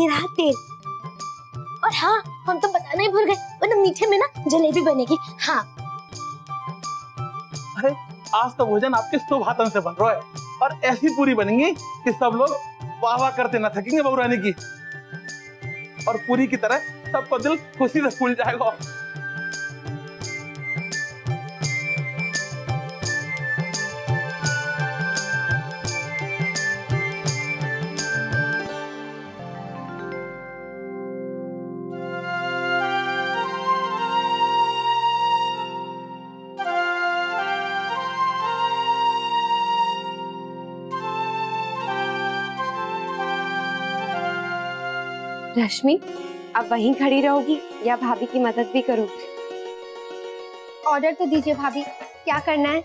Speaker 1: रहा तेल। और हाँ, हम तो बताना ही भूल गए, वरना मीठे में ना जलेबी बनेगी। हाँ
Speaker 7: अरे आज तो भोजन आपके शुभ हाथों से बन रहा है और ऐसी पूरी बनेंगी कि सब लोग वाह वाह करते ना थकेंगे बहुरानी की। और पूरी की तरह सबको दिल खुशी से फूल जाएगा।
Speaker 9: रश्मि, अब वहीं खड़ी रहोगी या भाभी की मदद भी करोगी?
Speaker 1: ऑर्डर तो दीजिए भाभी, क्या करना है?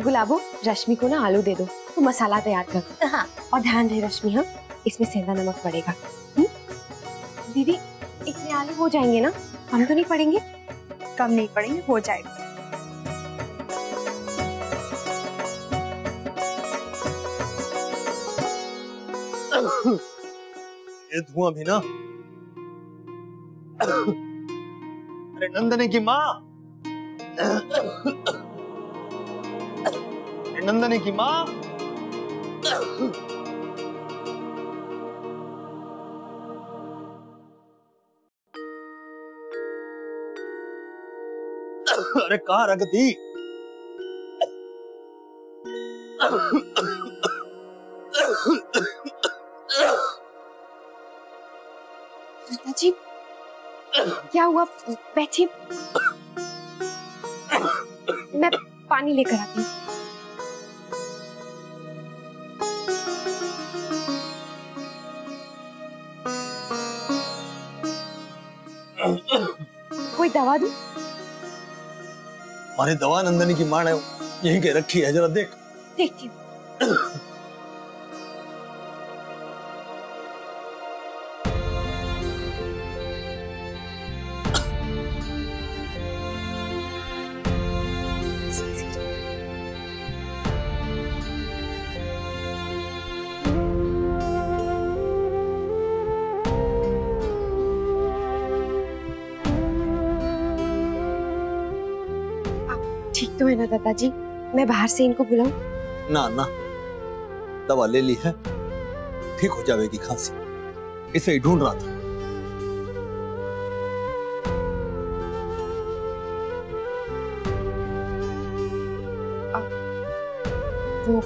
Speaker 9: गुलाबो, रश्मि को ना आलू दे दो, तो मसाला तैयार कर। हाँ। और ध्यान रहे रश्मि, हाँ इसमें सेंधा नमक पड़ेगा। दीदी इतने आलू हो जाएंगे ना? हम तो नहीं पड़ेंगे?
Speaker 17: कम नहीं पड़ेंगे, हो जाएगा।
Speaker 5: ये धुआं भी ना। अरे नंदनी की माँ, नंदनी की माँ, अरे कहाँ रख दी?
Speaker 9: जी क्या हुआ? बैठिए, मैं पानी लेकर आती हूँ। कोई दवा दूं?
Speaker 5: हमारी दवा नंदनी की माँ ने यहीं के रखी है, जरा देख।
Speaker 9: देखती हूँ। ठीक तो है ना दादाजी? मैं बाहर से इनको बुलाऊं?
Speaker 5: ना ना, दवा ले ली है, ठीक हो जाएगी खांसी। इसे ही ढूंढ रहा था।
Speaker 9: वो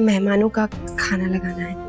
Speaker 9: मेहमानों का खाना लगाना है।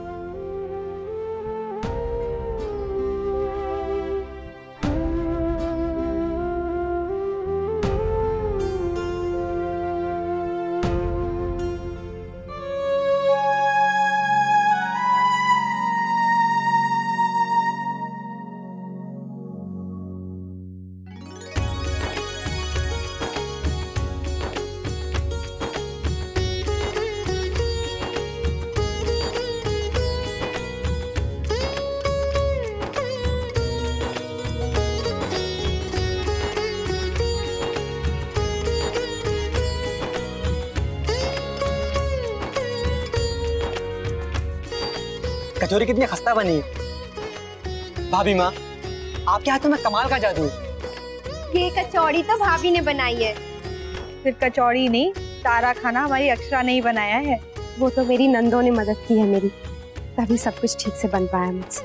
Speaker 14: कचौरी कितनी खस्ता बनी है। भाभी माँ, आपके हाथों में कमाल का जादू।
Speaker 9: ये कचौड़ी तो भाभी ने बनाई है।
Speaker 17: सिर्फ कचौड़ी नहीं, सारा खाना हमारी अक्षरा ने ही बनाया है।
Speaker 9: वो तो मेरी नंदों ने मदद की है मेरी, तभी सब कुछ ठीक से बन पाया मुझसे।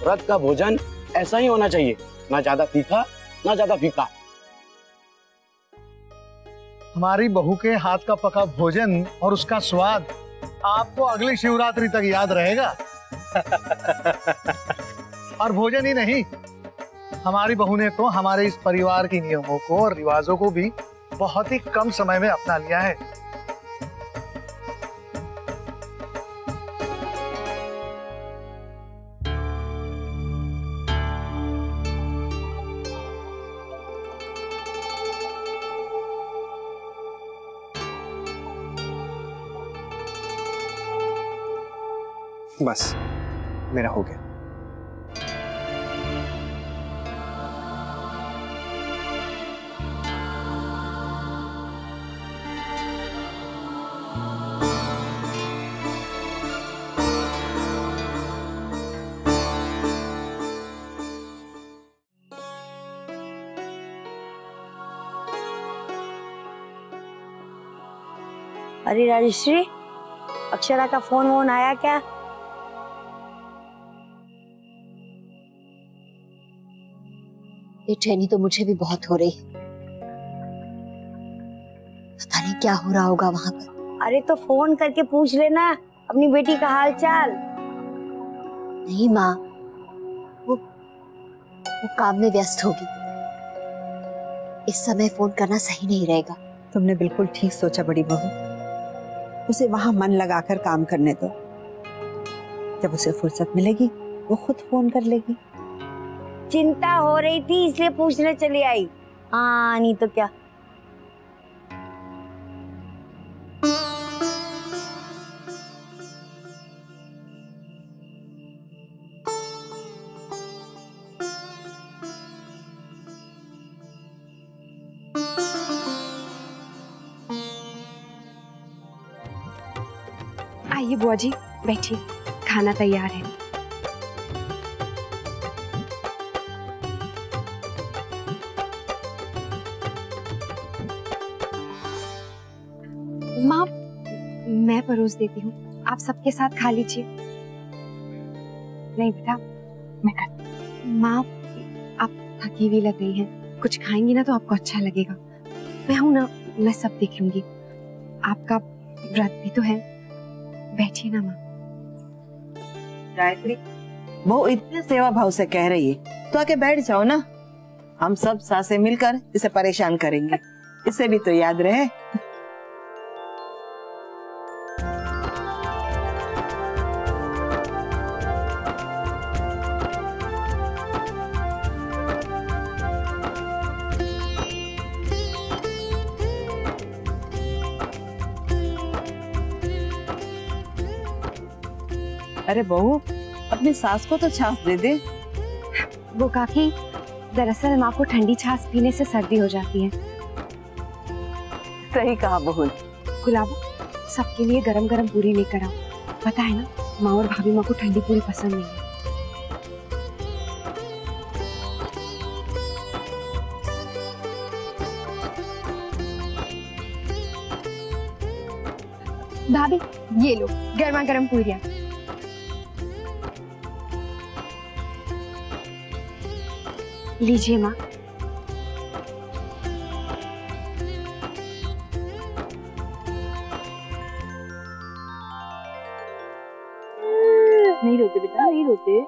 Speaker 13: व्रत का भोजन ऐसा ही होना चाहिए, ना ज्यादा तीखा ना ज्यादा फीका।
Speaker 19: हमारी बहू के हाथ का पका भोजन और उसका स्वाद आपको अगली शिवरात्रि तक याद रहेगा। और भोजन ही नहीं, हमारी बहू ने तो हमारे इस परिवार के नियमों को और रिवाजों को भी बहुत ही कम समय में अपना लिया है।
Speaker 12: बस मेरा हो गया।
Speaker 2: अरे राजश्री, अक्षरा का फोन वोन आया क्या?
Speaker 1: ये ट्रेनी तो मुझे भी बहुत हो रही, पता नहीं क्या हो रहा होगा वहां पर।
Speaker 2: अरे तो फोन करके पूछ लेना अपनी बेटी का हाल चाल।
Speaker 1: नहीं माँ, वो काम में व्यस्त होगी, इस समय फोन करना सही नहीं रहेगा।
Speaker 3: तुमने बिल्कुल ठीक सोचा बड़ी बहू, उसे वहां मन लगाकर काम करने दो। जब उसे फुर्सत मिलेगी वो खुद फोन कर लेगी।
Speaker 2: चिंता हो रही थी इसलिए पूछने चली आई। हाँ नहीं तो क्या।
Speaker 6: आइए बुआ जी बैठिए, खाना तैयार है। माँ मैं परोस देती हूँ, आप सबके साथ खा लीजिए। नहीं बेटा मैं करती। माँ आप थकी हुई लग रही हैं, कुछ खाएंगी ना तो आपको अच्छा लगेगा। मैं हूं ना, मैं सब देख लूंगी। आपका व्रत भी तो है, बैठिए ना माँ।
Speaker 21: गायत्री, वो इतने सेवा भाव से कह रही है तो आके बैठ जाओ ना। हम सब सासे मिलकर इसे परेशान करेंगे, इसे भी तो याद रहे। अरे बहू, अपनी सास को तो छाछ दे दे।
Speaker 6: वो काकी, दरअसल माँ को ठंडी छाछ पीने से सर्दी हो जाती है।
Speaker 21: सही कहा बहू।
Speaker 6: गुलाब, सबके लिए गरम गरम पूरी लेकर आओ। पता है ना, माँ और भाभी माँ को ठंडी पूरी पसंद नहीं है। भाभी ये लो गर्मा गर्म पूरियां। लीजिए माँ।
Speaker 9: नहीं रोते बेटा, नहीं रोते। ये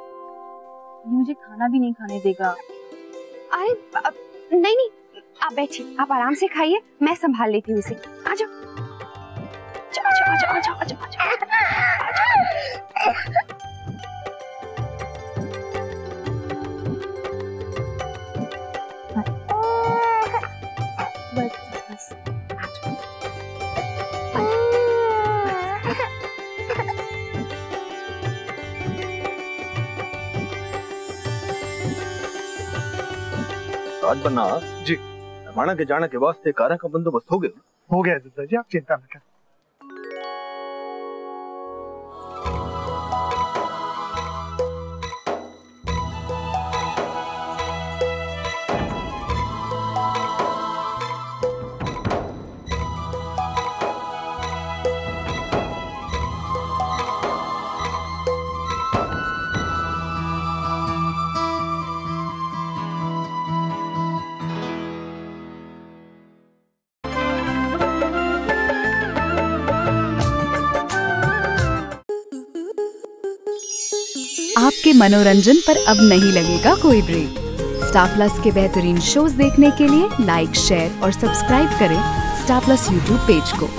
Speaker 9: मुझे खाना भी नहीं खाने देगा।
Speaker 6: अरे नहीं, आप बैठिए, आप आराम से खाइए, मैं संभाल लेती हूँ इसे। आ जाओ, आ जाओ, आ जाओ, आ जाओ, आ जाओ, आ जाओ।
Speaker 5: राज बन्ना जी, मेहमाना के जाने के वास्ते कारा का बंदोबस्त हो गया
Speaker 19: दादाजी, आप चिंता न करें।
Speaker 11: आपके मनोरंजन पर अब नहीं लगेगा कोई ब्रेक। स्टार प्लस के बेहतरीन शोज देखने के लिए लाइक, शेयर और सब्सक्राइब करें स्टार प्लस यूट्यूब पेज को।